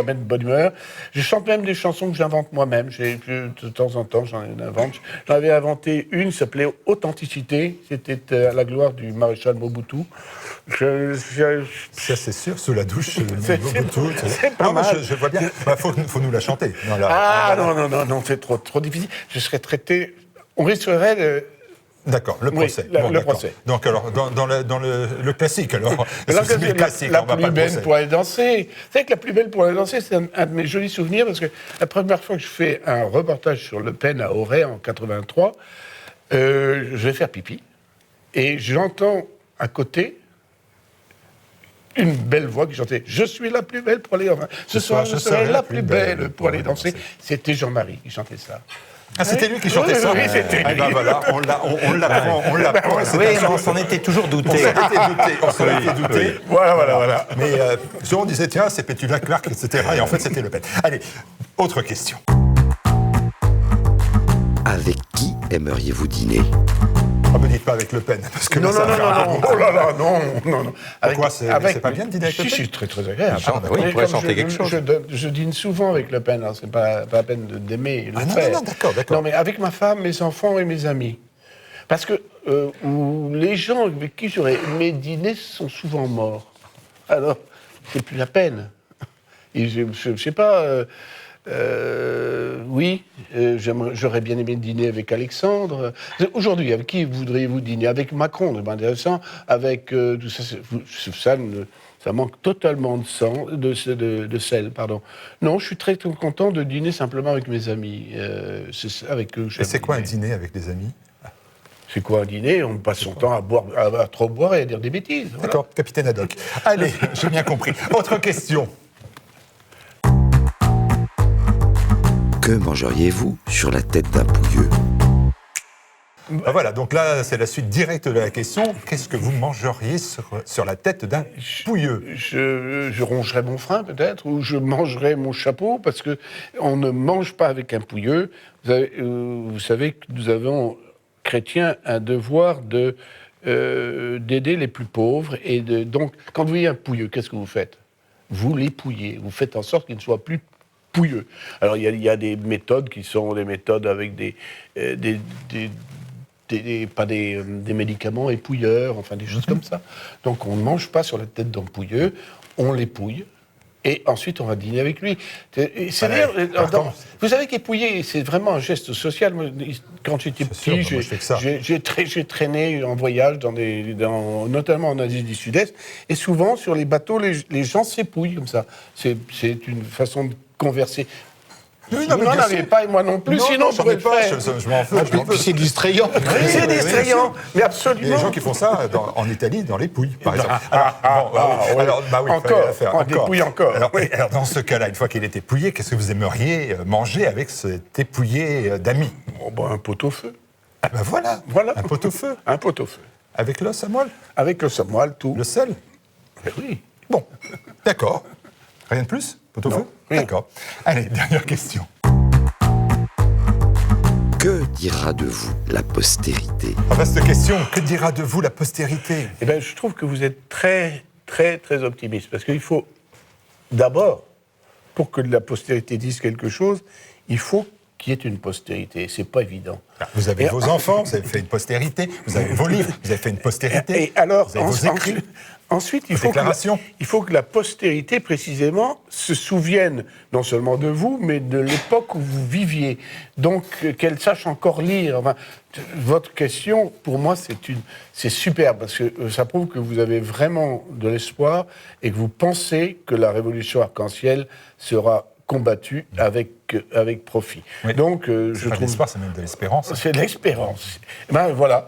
met de bonne humeur. Je chante même des chansons que j'invente moi-même. De temps en temps, j'en invente. J'en avais inventé une qui s'appelait Authenticité. C'était à la gloire du maréchal Mobutu. Ça, c'est sûr, sous la douche. C'est pas mal. Je vois bien. Faut nous la chanter. Non, c'est trop difficile. Je serais traité... On risquerait... D'accord, le procès. Oui, le procès. Donc, alors, dans le classique, alors. Le classique, la plus belle pour aller danser. Vous savez que la plus belle pour aller danser, c'est un de mes jolis souvenirs, parce que la première fois que je fais un reportage sur Le Pen à Auray, en 83, je vais faire pipi, et j'entends à côté une belle voix qui chantait « Je suis la plus belle pour aller danser. Ce soir, je serai la plus belle pour aller danser. » C'était Jean-Marie qui chantait ça. Ah, c'était lui qui chantait ça. Oui, c'était lui. Ben voilà, on l'apprend. Oui, mais on s'en était toujours douté. On s'en était douté. Voilà. Mais on disait, tiens, c'est Petula Clark, etc. Et en fait, c'était Le Pen. Allez, autre question. Avec qui aimeriez-vous dîner ? Ne me dites pas avec Le Pen, parce que non. Oh là là, non. Pourquoi c'est pas bien de dîner avec Le Pen ? Si, très très agréable. Oui, il pourrait chanter quelque chose. Je dîne souvent avec Le Pen, alors c'est pas la peine d'aimer le faire. Non, d'accord. Non, mais avec ma femme, mes enfants et mes amis. Parce que les gens avec qui j'aurais aimé dîner sont souvent morts. Alors, c'est plus la peine. Et je sais pas... j'aurais bien aimé dîner avec Alexandre. Aujourd'hui, avec qui voudriez-vous dîner ? Avec Macron, c'est intéressant. Avec tout ça, ça manque totalement de sel, pardon. Non, je suis très content de dîner simplement avec mes amis. C'est avec eux. Et c'est quoi un dîner avec des amis ? C'est quoi un dîner ? On passe son temps à trop boire et à dire des bêtises. Voilà. D'accord, capitaine Haddock. Allez, j'ai bien compris. Autre question. Que mangeriez-vous sur la tête d'un pouilleux ? Ben voilà, donc là, c'est la suite directe de la question. Qu'est-ce que vous mangeriez sur la tête d'un pouilleux? Je rongerais mon frein, peut-être, ou je mangerais mon chapeau, parce qu'on ne mange pas avec un pouilleux. Vous savez que nous avons, chrétiens, un devoir d'aider les plus pauvres. Et donc, quand vous voyez un pouilleux, qu'est-ce que vous faites? Vous l'épouillez. Vous faites en sorte qu'il ne soit plus pouilleux. Alors, il y a des méthodes qui sont des méthodes avec des médicaments épouilleurs, enfin des choses comme ça. Donc on ne mange pas sur la tête d'un pouilleux, on l'épouille, et ensuite on va dîner avec lui. Vous savez qu'épouiller, c'est vraiment un geste social. Moi, quand j'étais petit, j'ai traîné en voyage, notamment en Asie du Sud-Est, et souvent sur les bateaux, les gens s'épouillent comme ça. C'est une façon de converser. Oui, vous n'en avez pas, et moi non plus, sinon je pourrais le faire. Je m'en veux. C'est distrayant. C'est distrayant, mais absolument. Il y a des gens qui font ça en Italie, dans les Pouilles, par exemple. Alors, dans ce cas-là, une fois qu'il est épouillé, qu'est-ce que vous aimeriez manger avec cet épouillé d'amis? Un pot-au-feu. Ah ben voilà, un pot-au-feu. Un pot-au-feu. Avec l'os à moelle? Avec l'os à moelle, tout. Le sel? Oui. Bon, d'accord. Rien de plus? Pot-au-feu? D'accord. Allez, dernière question. Que dira de vous la postérité? Vaste question. Que dira de vous la postérité? Eh bien, je trouve que vous êtes très, très, très optimiste. Parce qu'il faut, d'abord, pour que la postérité dise quelque chose, il faut qu'il y ait une postérité. C'est pas évident. Vous avez vos enfants, vous avez fait une postérité, vous avez vos livres, vous avez fait une postérité. Et alors, vous avez vos écrits. Ensuite, il faut que la postérité, précisément, se souvienne non seulement de vous, mais de l'époque où vous viviez. Donc, qu'elle sache encore lire. Enfin, votre question, pour moi, c'est super, parce que ça prouve que vous avez vraiment de l'espoir et que vous pensez que la révolution arc-en-ciel sera combattue avec profit. Oui. Donc, je trouve l'espoir, c'est même de l'espérance. C'est de l'espérance. Ben voilà,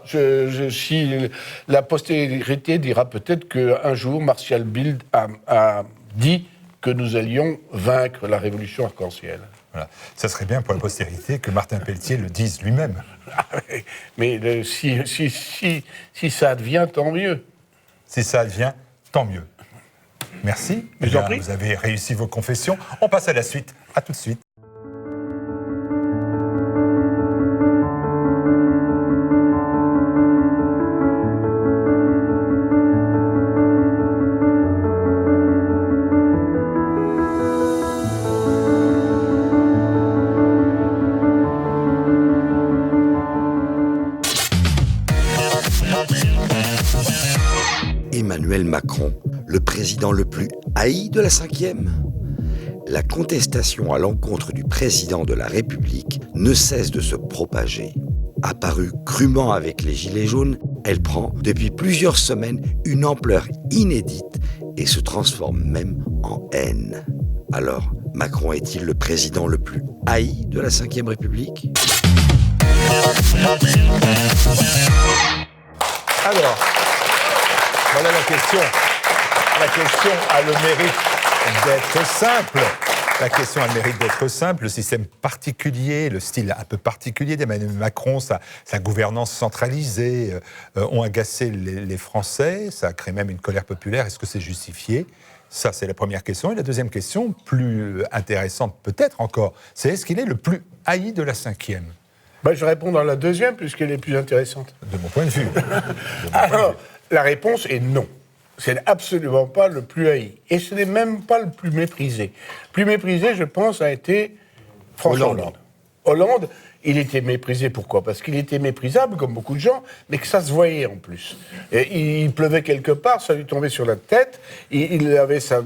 si la postérité dira peut-être qu'un jour, Martial Bild a dit que nous allions vaincre la révolution arc-en-ciel. Voilà. Ça serait bien pour la postérité que Martin Pelletier le dise lui-même. Mais si ça advient, tant mieux. Si ça advient, tant mieux. Merci. Vous avez réussi vos confessions. On passe à la suite. À tout de suite. Emmanuel Macron, le président le plus haï de la 5e? La contestation à l'encontre du président de la République ne cesse de se propager. Apparue crûment avec les Gilets jaunes, elle prend depuis plusieurs semaines une ampleur inédite et se transforme même en haine. Alors, Macron est-il le président le plus haï de la 5e République? Alors, voilà la question. La question a le mérite d'être simple. La question a le mérite d'être simple. Le système particulier, le style un peu particulier d'Emmanuel Macron, sa gouvernance centralisée ont agacé les Français. Ça a créé même une colère populaire. Est-ce que c'est justifié? Ça, c'est la première question. Et la deuxième question, plus intéressante peut-être encore, c'est est-ce qu'il est le plus haï de la 5e? Je réponds dans la deuxième, puisqu'elle est plus intéressante. De mon point de vue. Alors, la réponse est non. C'est absolument pas le plus haï. Et ce n'est même pas le plus méprisé. Le plus méprisé, je pense, a été François Hollande. Hollande, il était méprisé. Pourquoi? Parce qu'il était méprisable, comme beaucoup de gens, mais que ça se voyait en plus. Et il pleuvait quelque part, ça lui tombait sur la tête. Il avait sa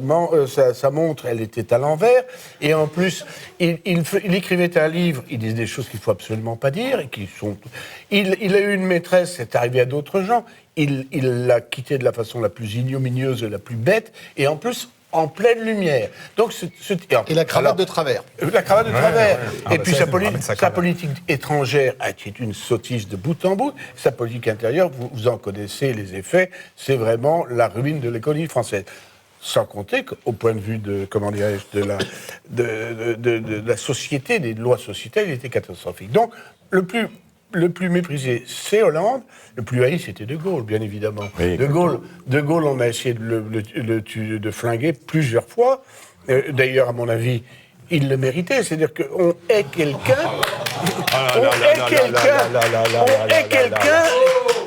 montre, elle était à l'envers. Et en plus, il écrivait un livre, il disait des choses qu'il ne faut absolument pas dire. Il a eu une maîtresse, c'est arrivé à d'autres gens. Il l'a quitté de la façon la plus ignominieuse et la plus bête. Et en plus, en pleine lumière. Donc, et la cravate de travers. La cravate de travers. Et puis sa politique étrangère a été une sottise de bout en bout. Sa politique intérieure, vous en connaissez les effets, c'est vraiment la ruine de l'économie française. Sans compter qu'au point de vue de la société, des lois sociétales, il était catastrophique. Donc, le plus le plus méprisé, c'est Hollande. Le plus haï, c'était De Gaulle, bien évidemment. Oui, De Gaulle, on a essayé de flinguer plusieurs fois. D'ailleurs, à mon avis, il le méritait. C'est-à-dire qu'on hait quelqu'un... On hait quelqu'un...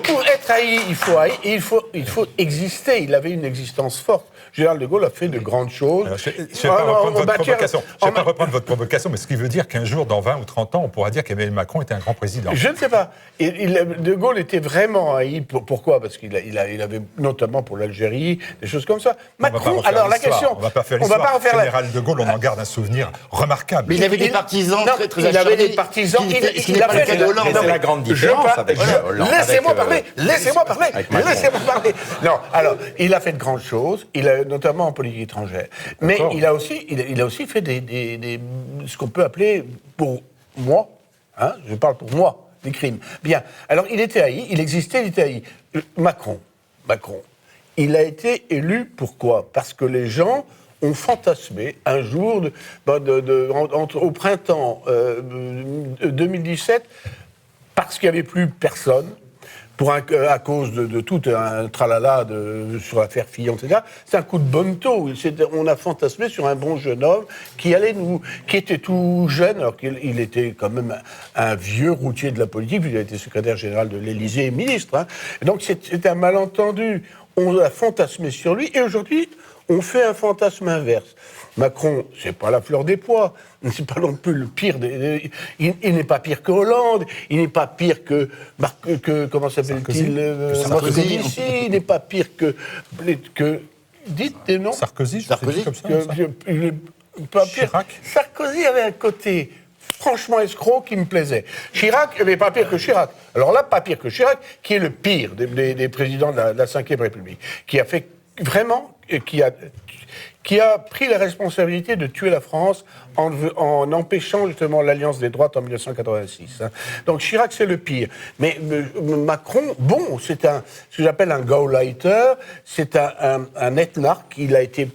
Pour être haï, il faut haïr, et il faut exister. Il avait une existence forte. Général de Gaulle a fait de grandes choses. Alors, je ne vais pas reprendre votre provocation. Je vais pas reprendre votre provocation, mais ce qui veut dire qu'un jour, dans 20 ou 30 ans, on pourra dire qu'Emmanuel Macron était un grand président. Je ne sais pas. De Gaulle était vraiment haï. Pourquoi ? Parce qu'il avait, notamment pour l'Algérie, des choses comme ça. Macron, alors la question... On ne va pas faire l'histoire. Général de Gaulle, on en garde un souvenir remarquable. Mais il avait des partisans très, très il avait acharnés. des partisans... Il a fait de Hollande. C'est la grande différence avec Hollande. Laissez-moi parler. Non, alors, il a fait de grandes choses, notamment en politique étrangère. Mais il a aussi fait ce qu'on peut appeler, pour moi, je parle pour moi, des crimes. Bien, alors il était haï, il était haï. Macron, il a été élu, pourquoi ? Parce que les gens ont fantasmé un jour, au printemps 2017, parce qu'il n'y avait plus personne, à cause de tout un tralala sur l'affaire Fillon, etc. C'est un coup de bonneteau. On a fantasmé sur un bon jeune homme qui était tout jeune, alors qu'il était quand même un vieux routier de la politique, puisqu'il a été secrétaire général de l'Élysée et ministre. Et donc c'était un malentendu. On a fantasmé sur lui, et aujourd'hui, on fait un fantasme inverse. Macron, c'est pas la fleur des pois, c'est pas non plus le pire. Il n'est pas pire que Hollande, il n'est pas pire que comment s'appelle-t-il Sarkozy. Il n'est pas pire que dites des noms. Sarkozy, comme ça. Pas pire. Chirac. Sarkozy avait un côté franchement escroc qui me plaisait. Chirac, mais pas pire que Chirac. Alors là, pas pire que Chirac, qui est le pire des présidents de la Ve République, qui a fait vraiment, qui a pris la responsabilité de tuer la France en empêchant justement l'alliance des droites en 1986. Donc Chirac, c'est le pire. Mais Macron, c'est ce que j'appelle un Gauleiter, c'est un ethnarque. Il a été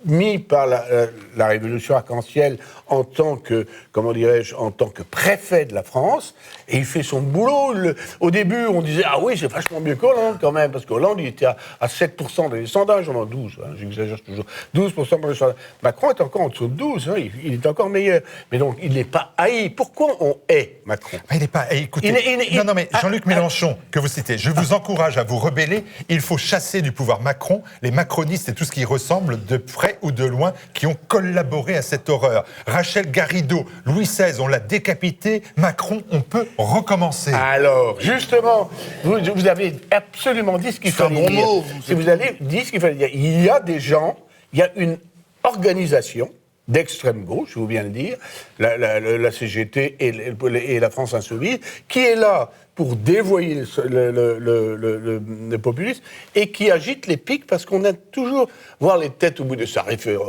mis par la Révolution arc-en-ciel en tant que préfet de la France, et il fait son boulot. Au début, on disait « Ah oui, c'est vachement mieux qu'Hollande quand même », parce qu'Hollande, il était à 7% des sondages, on en 12, j'exagère toujours, 12% des sondages. Macron est encore en dessous de 12, il est encore meilleur. Mais donc, il n'est pas haï. Pourquoi on hait Macron ? Il n'est pas haï. Écoutez, non, mais Jean-Luc Mélenchon, que vous citez, je vous encourage à vous rebeller. Il faut chasser du pouvoir Macron les macronistes et tout ce qui ressemble de près ou de loin qui ont collaboré à cette horreur. Rachel Garrido, Louis XVI, on l'a décapité. Macron, on peut recommencer. Alors, justement, vous avez absolument dit ce qu'il fallait dire. Si vous avez dit ce qu'il fallait dire, il y a des gens, il y a une organisation d'extrême gauche, je veux bien le dire, la CGT et la France Insoumise, qui est là pour dévoyer le populisme et qui agite les pics parce qu'on a toujours voir les têtes au bout de ça.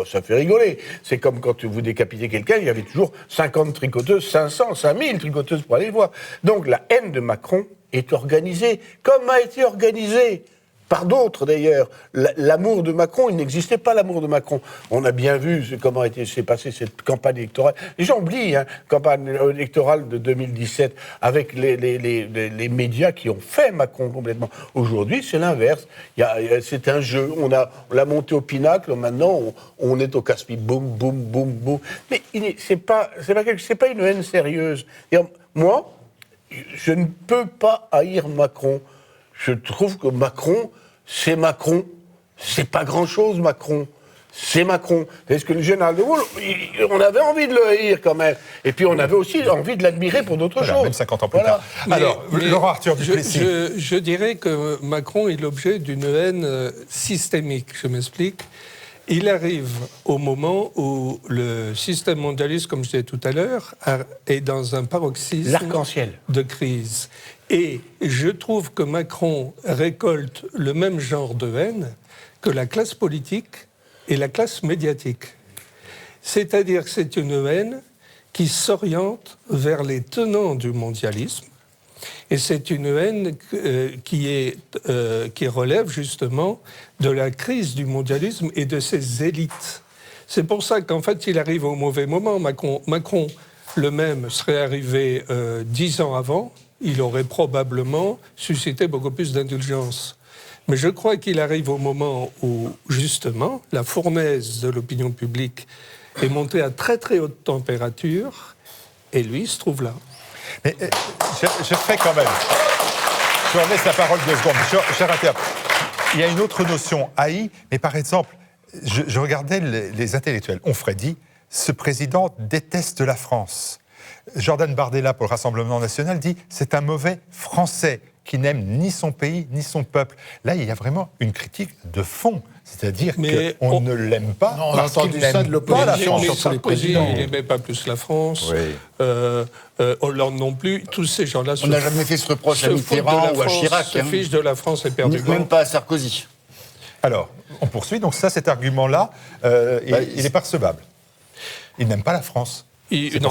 Ça fait rigoler. C'est comme quand vous décapitez quelqu'un, il y avait toujours 50 tricoteuses, 500, 5000 tricoteuses pour aller le voir. Donc la haine de Macron est organisée, comme a été organisée par d'autres d'ailleurs. L'amour de Macron, il n'existait pas l'amour de Macron. On a bien vu comment s'est passée cette campagne électorale. Les gens oublient, campagne électorale de 2017, avec les médias qui ont fait Macron complètement. Aujourd'hui, c'est l'inverse. C'est un jeu. On l'a monté au pinacle, maintenant on est au casse-pied. Boum, boum, boum, boum. Mais c'est pas une haine sérieuse. Moi, je ne peux pas haïr Macron. Je trouve que Macron, c'est pas grand-chose, Macron. C'est Macron. Est-ce que le général de Gaulle, on avait envie de le haïr quand même. Et puis on avait aussi envie de l'admirer pour d'autres choses. Même 50 ans plus tard. Alors, Laurent Arthur Duplessis. Je dirais que Macron est l'objet d'une haine systémique. Je m'explique. Il arrive au moment où le système mondialiste, comme je disais tout à l'heure, est dans un paroxysme de crise. Et je trouve que Macron récolte le même genre de haine que la classe politique et la classe médiatique. C'est-à-dire que c'est une haine qui s'oriente vers les tenants du mondialisme. Et c'est une haine qui relève justement de la crise du mondialisme et de ses élites. C'est pour ça qu'en fait, il arrive au mauvais moment. Macron, le même, serait arrivé 10 ans avant, il aurait probablement suscité beaucoup plus d'indulgence. Mais je crois qu'il arrive au moment où, justement, la fournaise de l'opinion publique est montée à très très haute température, et lui se trouve là. Mais je fais quand même... Je vous laisse la parole 2 secondes. Cher interprète, il y a une autre notion, haï, mais par exemple, je regardais les intellectuels. Onfray dit, ce président déteste la France. Jordan Bardella, pour le Rassemblement national, dit, c'est un mauvais Français qui n'aime ni son pays, ni son peuple. Là, il y a vraiment une critique de fond. C'est-à-dire qu'on ne l'aime pas parce qu'il n'aime de l'opposition sur les présidents. Il n'aimait pas plus la France. Oui. Hollande non plus. Tous ces gens-là On n'a jamais fait ce reproche à Mitterrand ou à Chirac. Se fiche de la France éperdument. Même pas à Sarkozy. Alors, on poursuit. Donc ça, cet argument-là, il est pas recevable. Il n'aime pas la France. Il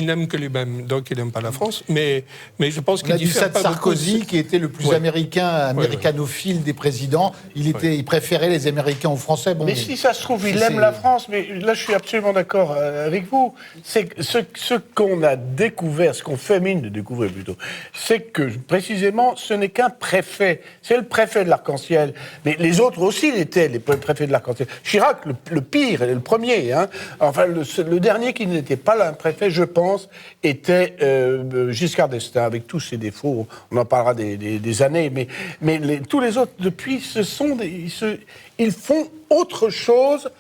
n'aime que lui-même, donc il n'aime pas la France. Mais je pense qu'il a dit ça de Sarkozy, beaucoup. Qui était le plus américanophile des présidents. Il préférait les Américains aux Français. Bon, mais si ça se trouve, il aime la France. Mais là, je suis absolument d'accord avec vous. C'est ce qu'on a découvert, ce qu'on fait mine de découvrir plutôt, c'est que précisément, ce n'est qu'un préfet. C'est le préfet de l'Arc-en-Ciel. Mais les autres aussi l'étaient, les préfets de l'Arc-en-Ciel. Chirac, le pire, le premier. Hein. Enfin, le dernier qui n'était pas là un préfet, je pense, était Giscard d'Estaing, avec tous ses défauts. On en parlera des années, mais tous les autres, depuis, ils font autre chose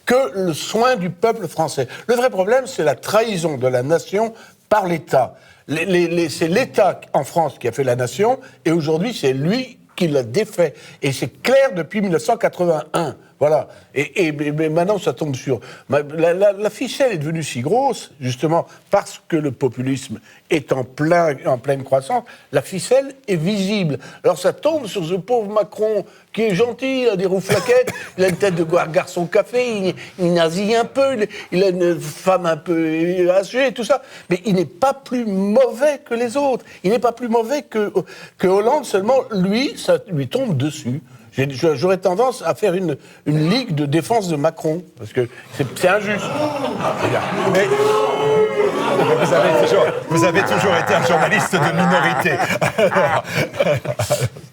que le soin du peuple français. Le vrai problème, c'est la trahison de la nation par l'État. C'est l'État en France qui a fait la nation, et aujourd'hui, c'est lui qui l'a défait. Et c'est clair depuis 1981. Voilà. Et maintenant, ça tombe sur... La ficelle est devenue si grosse, justement, parce que le populisme est en pleine croissance. La ficelle est visible. Alors, ça tombe sur ce pauvre Macron, qui est gentil, il a des rouflaquettes, il a une tête de garçon café, il nasille un peu, il a une femme un peu âgée, tout ça. Mais il n'est pas plus mauvais que les autres. Il n'est pas plus mauvais que Hollande, seulement, lui, ça lui tombe dessus. J'aurais tendance à faire une ligue de défense de Macron, parce que c'est injuste. Mais vous avez toujours été un journaliste de minorité.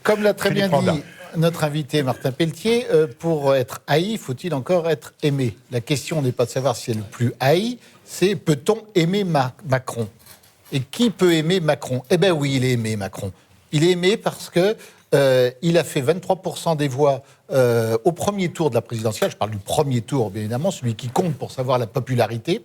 Comme l'a très bien dit notre invité Martin Pelletier, pour être haï, faut-il encore être aimé? La question n'est pas de savoir si c'est le plus haï, c'est peut-on aimer Macron? Et qui peut aimer Macron? Eh bien oui, il est aimé, Macron. Il est aimé parce que il a fait 23% des voix au premier tour de la présidentielle. Je parle du premier tour, bien évidemment, celui qui compte pour savoir la popularité.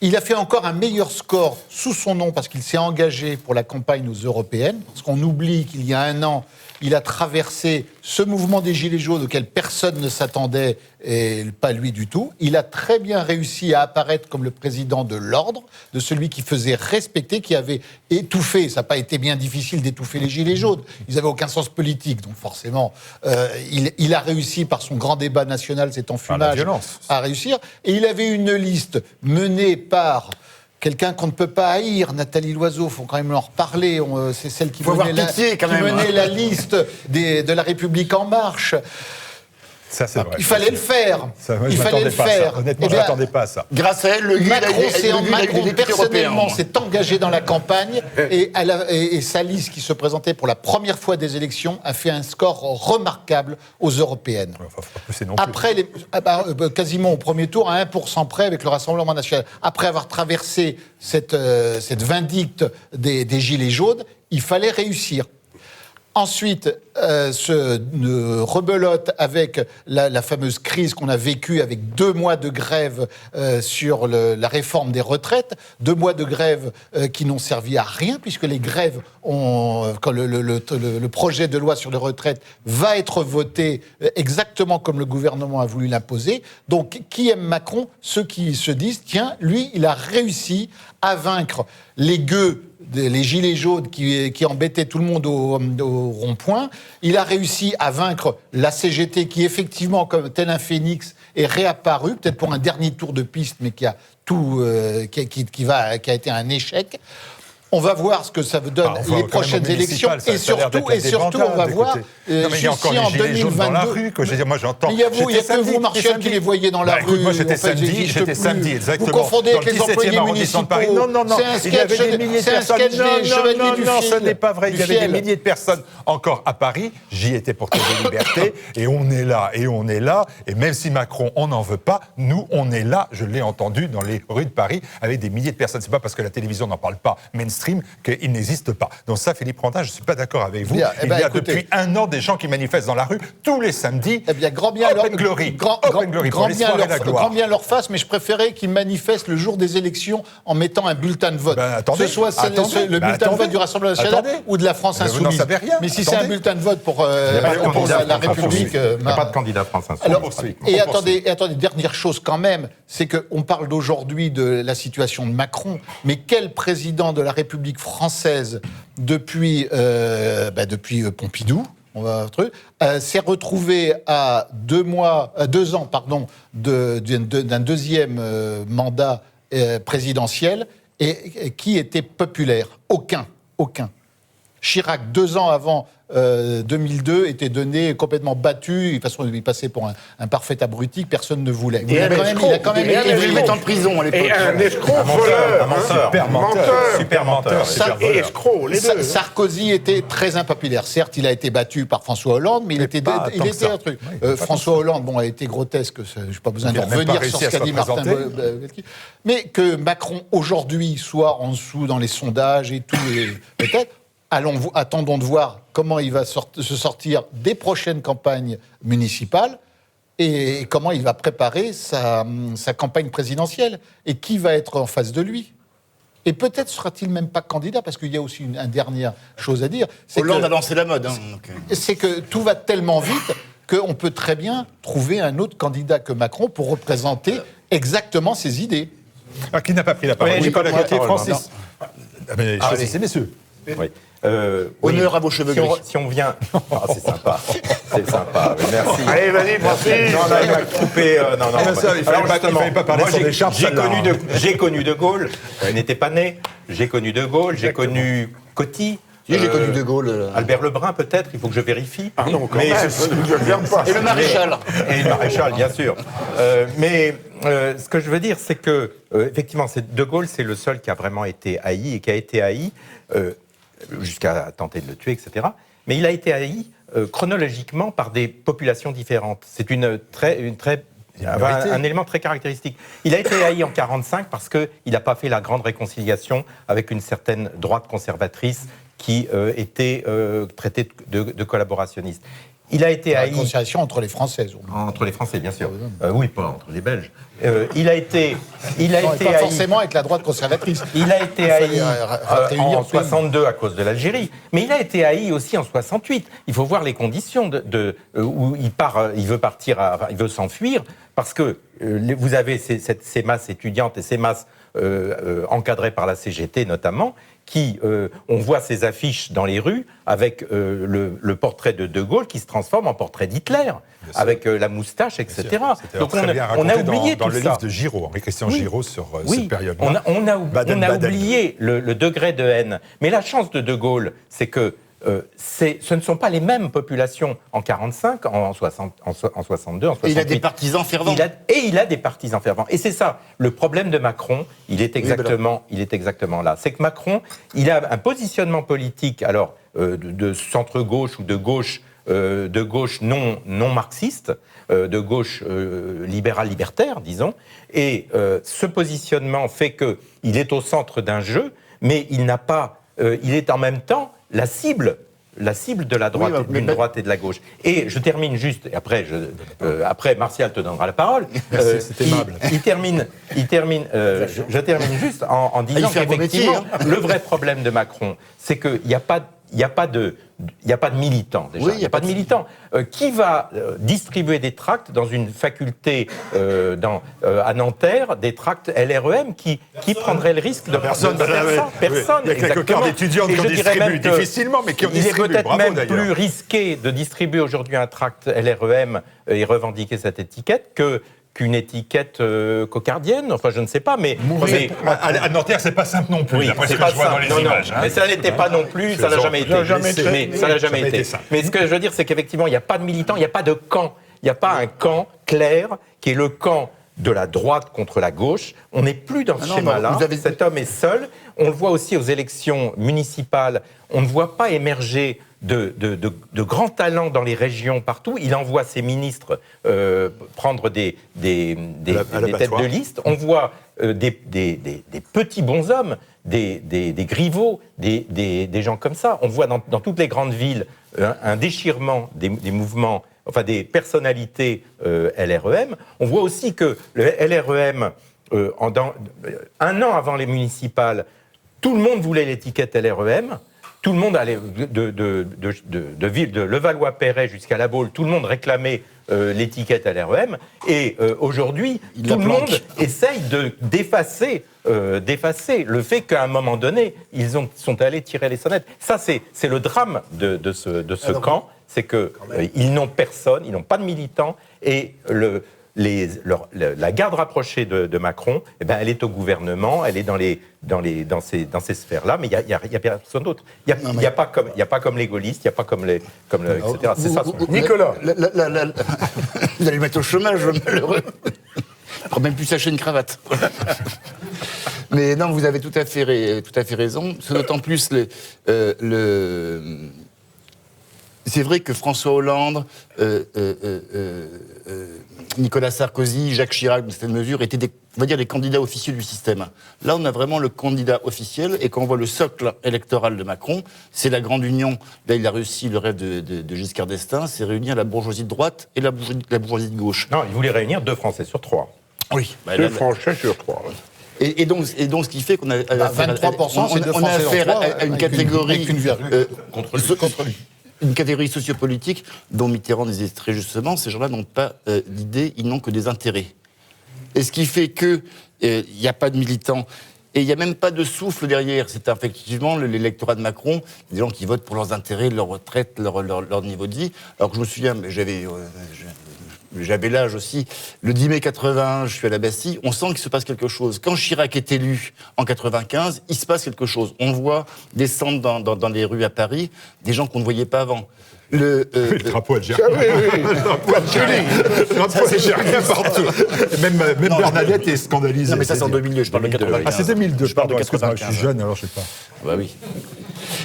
Il a fait encore un meilleur score sous son nom parce qu'il s'est engagé pour la campagne aux européennes. Parce qu'on oublie qu'il y a un an, il a traversé ce mouvement des Gilets jaunes auquel personne ne s'attendait, et pas lui du tout. Il a très bien réussi à apparaître comme le président de l'ordre, de celui qui faisait respecter, qui avait étouffé. Ça n'a pas été bien difficile d'étouffer les Gilets jaunes. Ils n'avaient aucun sens politique, donc forcément, il a réussi par son grand débat national, cet enfumage, à réussir. Et il avait une liste menée par quelqu'un qu'on ne peut pas haïr, Nathalie Loiseau, il faut quand même en reparler, c'est celle qui menait la liste de La République En Marche. Ça, c'est vrai. Il fallait le faire. Il fallait le faire. Honnêtement, je ne m'attendais pas à ça. Grâce à elle, Macron personnellement s'est engagé dans la campagne et sa liste qui se présentait pour la première fois des élections a fait un score remarquable aux européennes. Après, quasiment au premier tour, à 1% près avec le Rassemblement national. Après avoir traversé cette vindicte des Gilets jaunes, il fallait réussir. Ensuite, rebelote avec la fameuse crise qu'on a vécue avec 2 mois de grève sur la réforme des retraites, 2 mois de grève qui n'ont servi à rien, puisque les grèves, quand le projet de loi sur les retraites va être voté exactement comme le gouvernement a voulu l'imposer. Donc, qui aime Macron? Ceux qui se disent, tiens, lui, il a réussi à vaincre les gueux, les gilets jaunes qui embêtaient tout le monde au rond-point. Il a réussi à vaincre la CGT qui, effectivement, comme tel un phénix, est réapparu, peut-être pour un dernier tour de piste, mais qui a été un échec. On va voir ce que ça donne les prochaines élections. Et surtout, on va voir il y a encore les gilets jaunes dans la rue. Que je veux dire, moi, j'entends. Il y a que vous, Martial, qui les voyez dans la rue. Moi, j'étais samedi, exactement. Vous confondez avec les employés municipaux. Non. Il y avait des milliers de personnes. Non, ce n'est pas vrai. Il y avait des milliers de personnes encore à Paris. J'y étais pour Terre de Liberté. Et on est là. Et même si Macron, on n'en veut pas, nous, on est là. Je l'ai entendu dans les rues de Paris avec des milliers de personnes. C'est pas parce que la télévision n'en parle pas mainstream qu'il n'existe pas. Donc ça, Philippe Randin, je ne suis pas d'accord avec vous. Il y a depuis un an des gens qui manifestent dans la rue tous les samedis. Eh bien, grand bien leur face, mais je préférais qu'ils manifestent le jour des élections en mettant un bulletin de vote. Que ce soit le bulletin de vote du Rassemblement national ou de la France Insoumise. Vous n'en savez rien. Mais si c'est un bulletin de vote pour la République... Il n'y a pas de candidat France Insoumise. Et attendez, dernière chose quand même, c'est qu'on parle d'aujourd'hui de la situation de Macron, mais quel président de la République française depuis Pompidou, s'est retrouvé à 2 ans d'un deuxième mandat présidentiel et qui était populaire? Aucun. Chirac, 2 ans avant 2002, était donné complètement battu. De toute façon, il passait pour un parfait abruti que personne ne voulait. Il a quand même été voulu le mettre en prison à l'époque. Et un escroc voleur. Super menteur. Et escroc, les deux. Sarkozy était très impopulaire. Certes, il a été battu par François Hollande, mais il était un truc. François Hollande, a été grotesque. Je n'ai pas besoin de revenir sur ce qu'a dit Martin. Mais que Macron, aujourd'hui, soit en dessous dans les sondages et tout, peut-être... Attendons de voir comment il va se sortir des prochaines campagnes municipales et comment il va préparer sa campagne présidentielle et qui va être en face de lui. Et peut-être sera-t-il même pas candidat, parce qu'il y a aussi une dernière chose à dire. Hollande a lancé la mode. C'est que tout va tellement vite qu'on peut très bien trouver un autre candidat que Macron pour représenter exactement ses idées. Qui n'a pas pris la parole? J'ai pas la parole, Francis. Choisissez, messieurs. Oui. Honneur à vos cheveux gris. Si on vient... c'est sympa. C'est sympa. Merci. Allez, vas-y, Francis. Non, il m'a coupé... Il fallait pas parler sur les charpes. J'ai connu De Gaulle. Il n'était pas né. J'ai connu De Gaulle. J'ai connu Coty. J'ai connu De Gaulle. Albert Lebrun, peut-être. Il faut que je vérifie. Non, mais je ne viens pas. Et le maréchal. Et le maréchal, bien sûr. Mais ce que je veux dire, c'est que, effectivement, De Gaulle, c'est le seul qui a vraiment été haï et qui a été haï... jusqu'à tenter de le tuer, etc. Mais il a été haï chronologiquement par des populations différentes. C'est un élément très caractéristique. Il a été haï en 1945 parce qu'il n'a pas fait la grande réconciliation avec une certaine droite conservatrice qui était traitée de collaborationniste. Il a été haï... La réconciliation entre les Français. Entre les Français, bien sûr. Oui, pas entre les Belges. Il a été pas forcément avec la droite conservatrice. Il a été haï en 62 à cause de l'Algérie, mais il a été haï aussi en 68. Il faut voir les conditions où il veut partir, il veut s'enfuir, parce que vous avez ces masses étudiantes et ces masses encadrées par la CGT notamment, qui, on voit ces affiches dans les rues avec le portrait de De Gaulle qui se transforme en portrait d'Hitler, avec la moustache, etc. Donc on a oublié dans le livre de Giraud, Henri-Christian Giraud, sur cette période-là. On a oublié le degré de haine. Mais la chance de Gaulle, c'est que ce ne sont pas les mêmes populations en 1945, en 62, en 68. Il a des partisans fervents. Il a des partisans fervents. Et c'est ça, le problème de Macron, il est exactement là. C'est que Macron, il a un positionnement politique, alors, de centre-gauche ou de gauche non marxiste, de gauche libérale-libertaire, disons. Et ce positionnement fait qu'il est au centre d'un jeu, mais il est en même temps la cible de la droite, d'une droite et de la gauche. Et je termine juste, et après Martial te donnera la parole. C'est aimable. Je termine juste en disant qu'effectivement, le vrai problème de Macron, c'est qu'il n'y a pas de militants, déjà. Oui, il n'y a pas de militants. Qui va distribuer des tracts dans une faculté à Nanterre, des tracts LREM, qui prendrait le risque de faire ça? Personne. Il y a quelques cas d'étudiants qui en distribuent difficilement, mais qui en distribuent. Il est peut-être même plus risqué de distribuer aujourd'hui un tract LREM et revendiquer cette étiquette qu'une étiquette cocardienne. Enfin, je ne sais pas, mais... À Nanterre, c'est pas simple non plus, Oui, d'après ce c'est que pas je vois ça. dans les Non, images. mais ça n'était pas non plus, ça n'a jamais été. Ça n'a jamais été. Mais ce que je veux dire, c'est qu'effectivement, il n'y a pas de militants, il n'y a pas de camp. Il n'y a pas un camp clair qui est le camp de la droite contre la gauche. On n'est plus dans ce schéma-là. Cet homme est seul. On le voit aussi aux élections municipales. On ne voit pas émerger de grands talents dans les régions partout. Il envoie ses ministres prendre des têtes de liste. On voit des petits bonshommes, des Griveaux, des gens comme ça. On voit dans toutes les grandes villes un déchirement des mouvements, enfin des personnalités LREM. On voit aussi que le LREM, un an avant les municipales, tout le monde voulait l'étiquette LREM. Tout le monde allait de Levallois-Perret jusqu'à La Baule, tout le monde réclamait l'étiquette LREM. Et aujourd'hui, tout le monde essaye d'effacer le fait qu'à un moment donné, ils sont allés tirer les sonnettes. Ça, c'est le drame de ce camp, c'est qu'ils n'ont personne, ils n'ont pas de militants, et la garde rapprochée de Macron, eh ben, elle est au gouvernement, elle est dans ces sphères-là, mais il n'y a personne d'autre. Il n'y a pas comme les gaullistes, il n'y a pas comme etc. C'est ça. Nicolas. Vous allez mettre au chômage, malheureux. Il ne pourra même plus s'acheter une cravate. Mais non, vous avez tout à fait raison. C'est d'autant plus c'est vrai que François Hollande, Nicolas Sarkozy, Jacques Chirac, dans certaines mesures, étaient des candidats officieux du système. Là, on a vraiment le candidat officiel, et quand on voit le socle électoral de Macron, c'est la grande union. Là, il a réussi le rêve de Giscard d'Estaing, c'est réunir la bourgeoisie de droite et la bourgeoisie de gauche. Non, il voulait réunir 2 Français sur 3. Oui. 2 Français sur 3. Et donc, ce qui fait qu'on a 23%, c'est 2 on a Français affaire sur 3, à une catégorie... avec une virgule. Contre lui. Une catégorie sociopolitique dont Mitterrand disait très justement, ces gens-là n'ont pas d'idées, ils n'ont que des intérêts. Et ce qui fait qu'il n'y a pas de militants, et il n'y a même pas de souffle derrière. C'est effectivement l'électorat de Macron, des gens qui votent pour leurs intérêts, leur retraite, leur niveau de vie. Alors que je me souviens, j'avais l'âge aussi, le 10 mai 81, je suis à la Bastille, on sent qu'il se passe quelque chose. Quand Chirac est élu en 95, il se passe quelque chose. On voit descendre dans les rues à Paris des gens qu'on ne voyait pas avant. Le drapeau algérien. Le drapeau algérien partout. Même Bernadette est scandalisée. Non, mais ça, c'est en 2002, je parle de 95. Ah, c'est 2002, je parle de 95. Je suis jeune, alors je sais pas. Bah oui.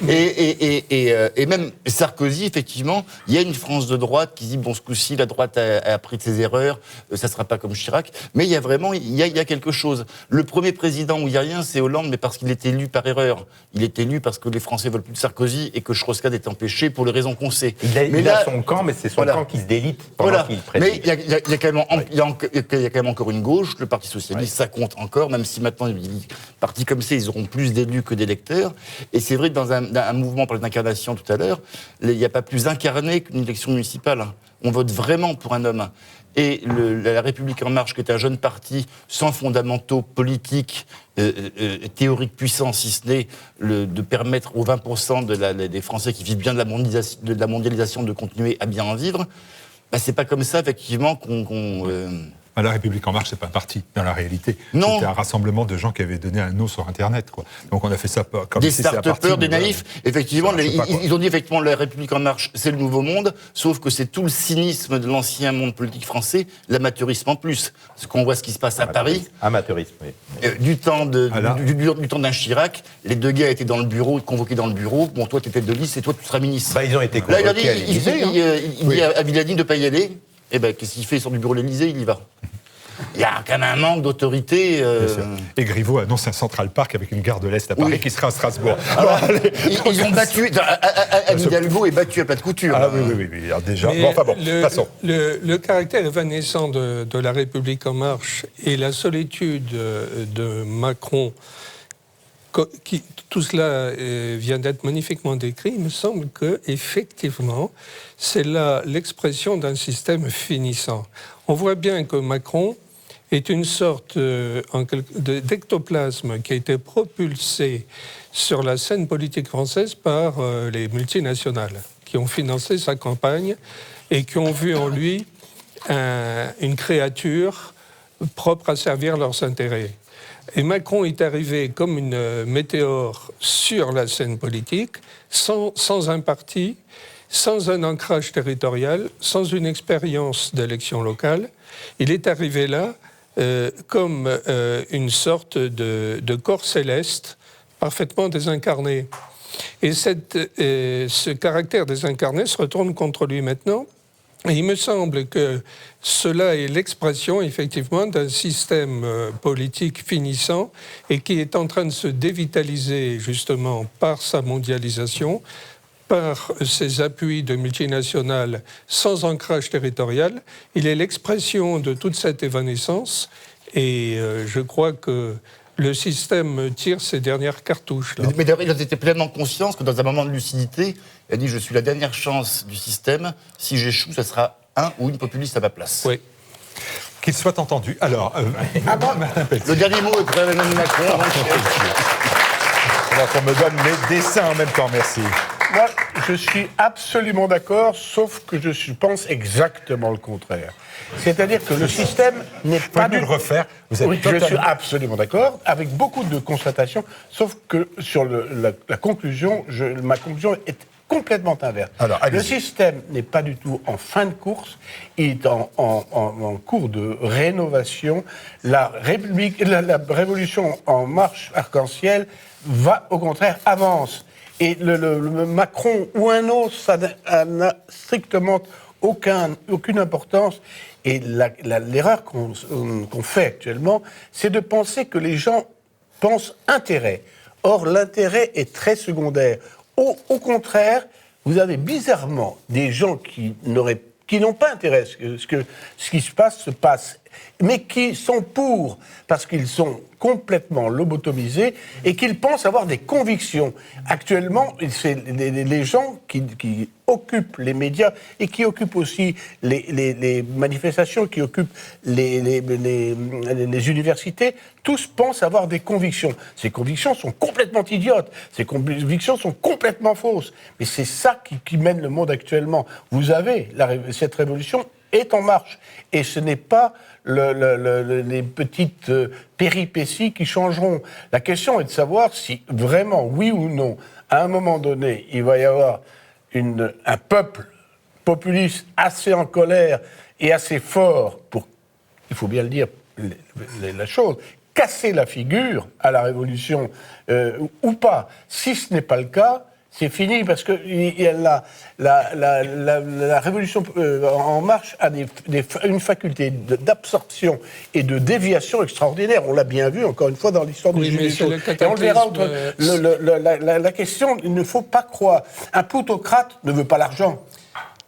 Et même Sarkozy, effectivement, il y a une France de droite qui dit, bon, ce coup-ci, la droite a appris de ses erreurs, ça ne sera pas comme Chirac, mais il y a vraiment, il y a quelque chose. Le premier président où il n'y a rien, c'est Hollande, mais parce qu'il est élu par erreur. Il est élu parce que les Français veulent plus de Sarkozy et que Strauss-Kahn est empêché pour les raisons qu'on sait. Il a son camp, mais c'est son camp qui se délite pendant qu'il préside. Mais il y a quand même encore une gauche, le Parti Socialiste, ça compte encore, même si maintenant, partis comme ça, ils auront plus d'élus que d'électeurs. Et c'est vrai que dans un mouvement, on parlait d'incarnation tout à l'heure, il n'y a pas plus incarné qu'une élection municipale. On vote vraiment pour un homme. Et la République En Marche, qui est un jeune parti sans fondamentaux politiques, théoriques puissants, si ce n'est de permettre aux 20% des Français qui vivent bien de la mondialisation de continuer à bien en vivre, bah, c'est pas comme ça, effectivement, qu'on La République En Marche, c'est pas un parti, dans la réalité. Non. C'était un rassemblement de gens qui avaient donné un nom sur Internet, quoi. Donc on a fait ça comme des si c'était un parti. start-upers, des naïfs. Effectivement, ils ont dit effectivement la République En Marche, c'est le nouveau monde, sauf que c'est tout le cynisme de l'ancien monde politique français, l'amateurisme en plus. Parce qu'on voit ce qui se passe à Paris. Amateurisme, oui. Du temps d'un Chirac, les deux gars étaient dans le bureau, convoqués dans le bureau. Bon, toi, tu étais de liste et toi, tu seras ministre. Bah, ils ont été convoqués à l'Élysée. Il dit à Villani de ne pas y aller. Eh ben, qu'est-ce qu'il fait sur du bureau de l'Élysée? Il y va. Il y a quand même un manque d'autorité. Et Griveaux annonce un Central Park avec une gare de l'Est à Paris qui sera à Strasbourg. Alors, ils ont battu. Anne Hidalgo est battue à plat de couture. Ah oui. Alors déjà. Bon, passons. Le caractère évanescent de la République En Marche et la solitude de Macron, tout cela vient d'être magnifiquement décrit. Il me semble que effectivement, c'est là l'expression d'un système finissant. On voit bien que Macron est une sorte d'ectoplasme qui a été propulsé sur la scène politique française par les multinationales qui ont financé sa campagne et qui ont vu en lui une créature propres à servir leurs intérêts. Et Macron est arrivé comme une météore sur la scène politique, sans un parti, sans un ancrage territorial, sans une expérience d'élection locale. Il est arrivé là comme une sorte de corps céleste parfaitement désincarné. Et ce caractère désincarné se retourne contre lui maintenant. Et il me semble que cela est l'expression, effectivement, d'un système politique finissant et qui est en train de se dévitaliser, justement, par sa mondialisation, par ses appuis de multinationales sans ancrage territorial. Il est l'expression de toute cette évanescence et je crois que le système tire ses dernières cartouches. Là. Mais d'ailleurs, il était pleinement conscient que dans un moment de lucidité, il a dit « Je suis la dernière chance du système. Si j'échoue, ce sera un ou une populiste à ma place. » Oui. Qu'il soit entendu. Alors, le dernier mot est pour Emmanuel Macron. Alors qu'on me donne mes dessins en même temps, merci. Moi, je suis absolument d'accord, sauf que je pense exactement le contraire. C'est-à-dire que le système n'est pas du... le refaire. Vous êtes oui, je suis absolument d'accord, avec beaucoup de constatations, sauf que sur la conclusion, ma conclusion est complètement inverse. Alors, le système n'est pas du tout en fin de course, il est en cours de rénovation. La révolution en marche arc-en-ciel va, au contraire, avance. Et le Macron ou un autre, ça n'a strictement aucune importance. Et l'erreur qu'on fait actuellement, c'est de penser que les gens pensent intérêt. Or, l'intérêt est très secondaire. Au contraire, vous avez bizarrement des gens qui n'ont pas intérêt ce qui se passe, mais qui sont pour, parce qu'ils sont complètement lobotomisés et qu'ils pensent avoir des convictions. Actuellement, c'est les gens qui occupent les médias et qui occupent aussi les manifestations, qui occupent les universités, tous pensent avoir des convictions. Ces convictions sont complètement idiotes, ces convictions sont complètement fausses. Mais c'est ça qui mène le monde actuellement. Vous avez, cette révolution est en marche. Et ce n'est pas les petites péripéties qui changeront. La question est de savoir si vraiment, oui ou non, à un moment donné, il va y avoir un peuple populiste assez en colère et assez fort pour, il faut bien le dire, la chose, casser la figure à la révolution ou pas. Si ce n'est pas le cas, c'est fini, parce que la révolution en marche a une faculté d'absorption et de déviation extraordinaire. On l'a bien vu, encore une fois, dans l'histoire du Judaïsme. Et on le verra. La question, il ne faut pas croire. Un plutocrate ne veut pas l'argent.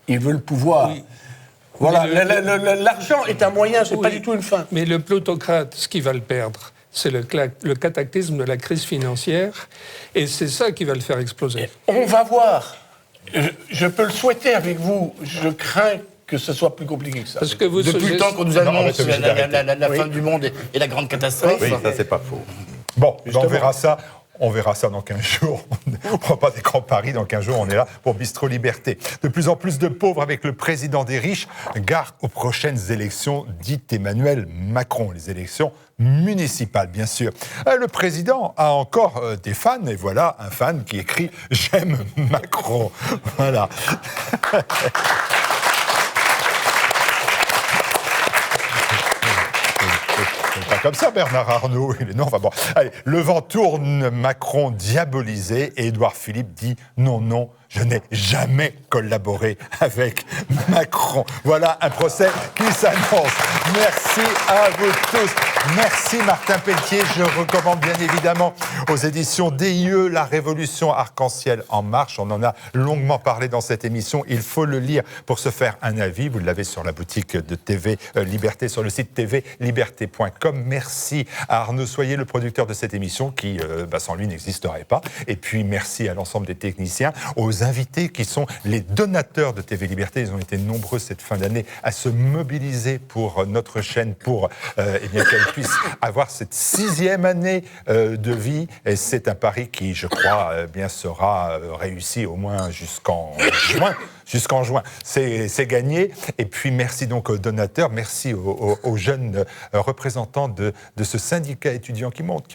Il veut le pouvoir. Oui. Voilà, l'argent est un moyen, c'est pas du tout une fin. Mais le plutocrate, ce qui va le perdre, c'est le cataclysme de la crise financière, et c'est ça qui va le faire exploser. On va voir. Je peux le souhaiter avec vous. Je crains que ce soit plus compliqué que ça. Parce que depuis le temps qu'on nous annonce la fin du monde et la grande catastrophe. Oui, ça c'est pas faux. Bon, on verra ça. On verra ça dans 15 jours. On ne prend pas des grands paris. Dans 15 jours, on est là pour Bistro Liberté. De plus en plus de pauvres avec le président des riches. Gare aux prochaines élections, dit Emmanuel Macron. Les élections municipales, bien sûr. Le président a encore des fans. Et voilà un fan qui écrit « J'aime Macron ». Voilà. Pas comme ça, Bernard Arnault. Non, enfin bon. Allez, le vent tourne, Macron diabolisé, et Édouard Philippe dit non, non, je n'ai jamais collaboré avec Macron. Voilà un procès qui s'annonce. Merci à vous tous. Merci Martin Pelletier. Je recommande bien évidemment aux éditions DIE La Révolution Arc-en-Ciel en marche. On en a longuement parlé dans cette émission. Il faut le lire pour se faire un avis. Vous l'avez sur la boutique de TV Liberté, sur le site tvliberté.com. Merci à Arnaud Soyer, le producteur de cette émission, qui sans lui n'existerait pas. Et puis merci à l'ensemble des techniciens, aux invités qui sont les donateurs de TV Liberté. Ils ont été nombreux cette fin d'année à se mobiliser pour notre chaîne, pour bien qu'elle puisse avoir cette 6e année de vie. Et c'est un pari qui, je crois, bien sera réussi au moins jusqu'en juin. jusqu'en juin. C'est gagné. Et puis merci donc aux donateurs, merci aux jeunes représentants de ce syndicat étudiant qui monte,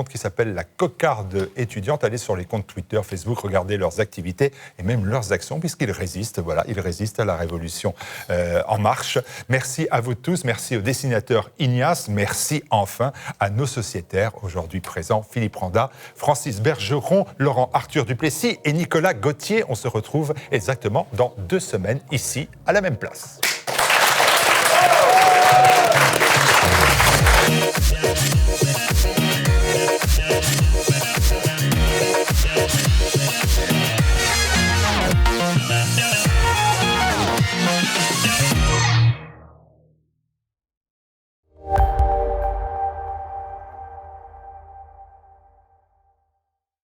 qui s'appelle la Cocarde étudiante. Allez sur les comptes Twitter, Facebook, regardez leurs activités et même leurs actions, puisqu'ils résistent. Voilà, ils résistent à la Révolution en marche. Merci à vous tous, merci au dessinateur Ignace, merci enfin à nos sociétaires aujourd'hui présents, Philippe Randa, Francis Bergeron, Laurent Arthur Duplessis et Nicolas Gauthier. On se retrouve exactement dans 2 semaines, ici, à la même place. Yeah.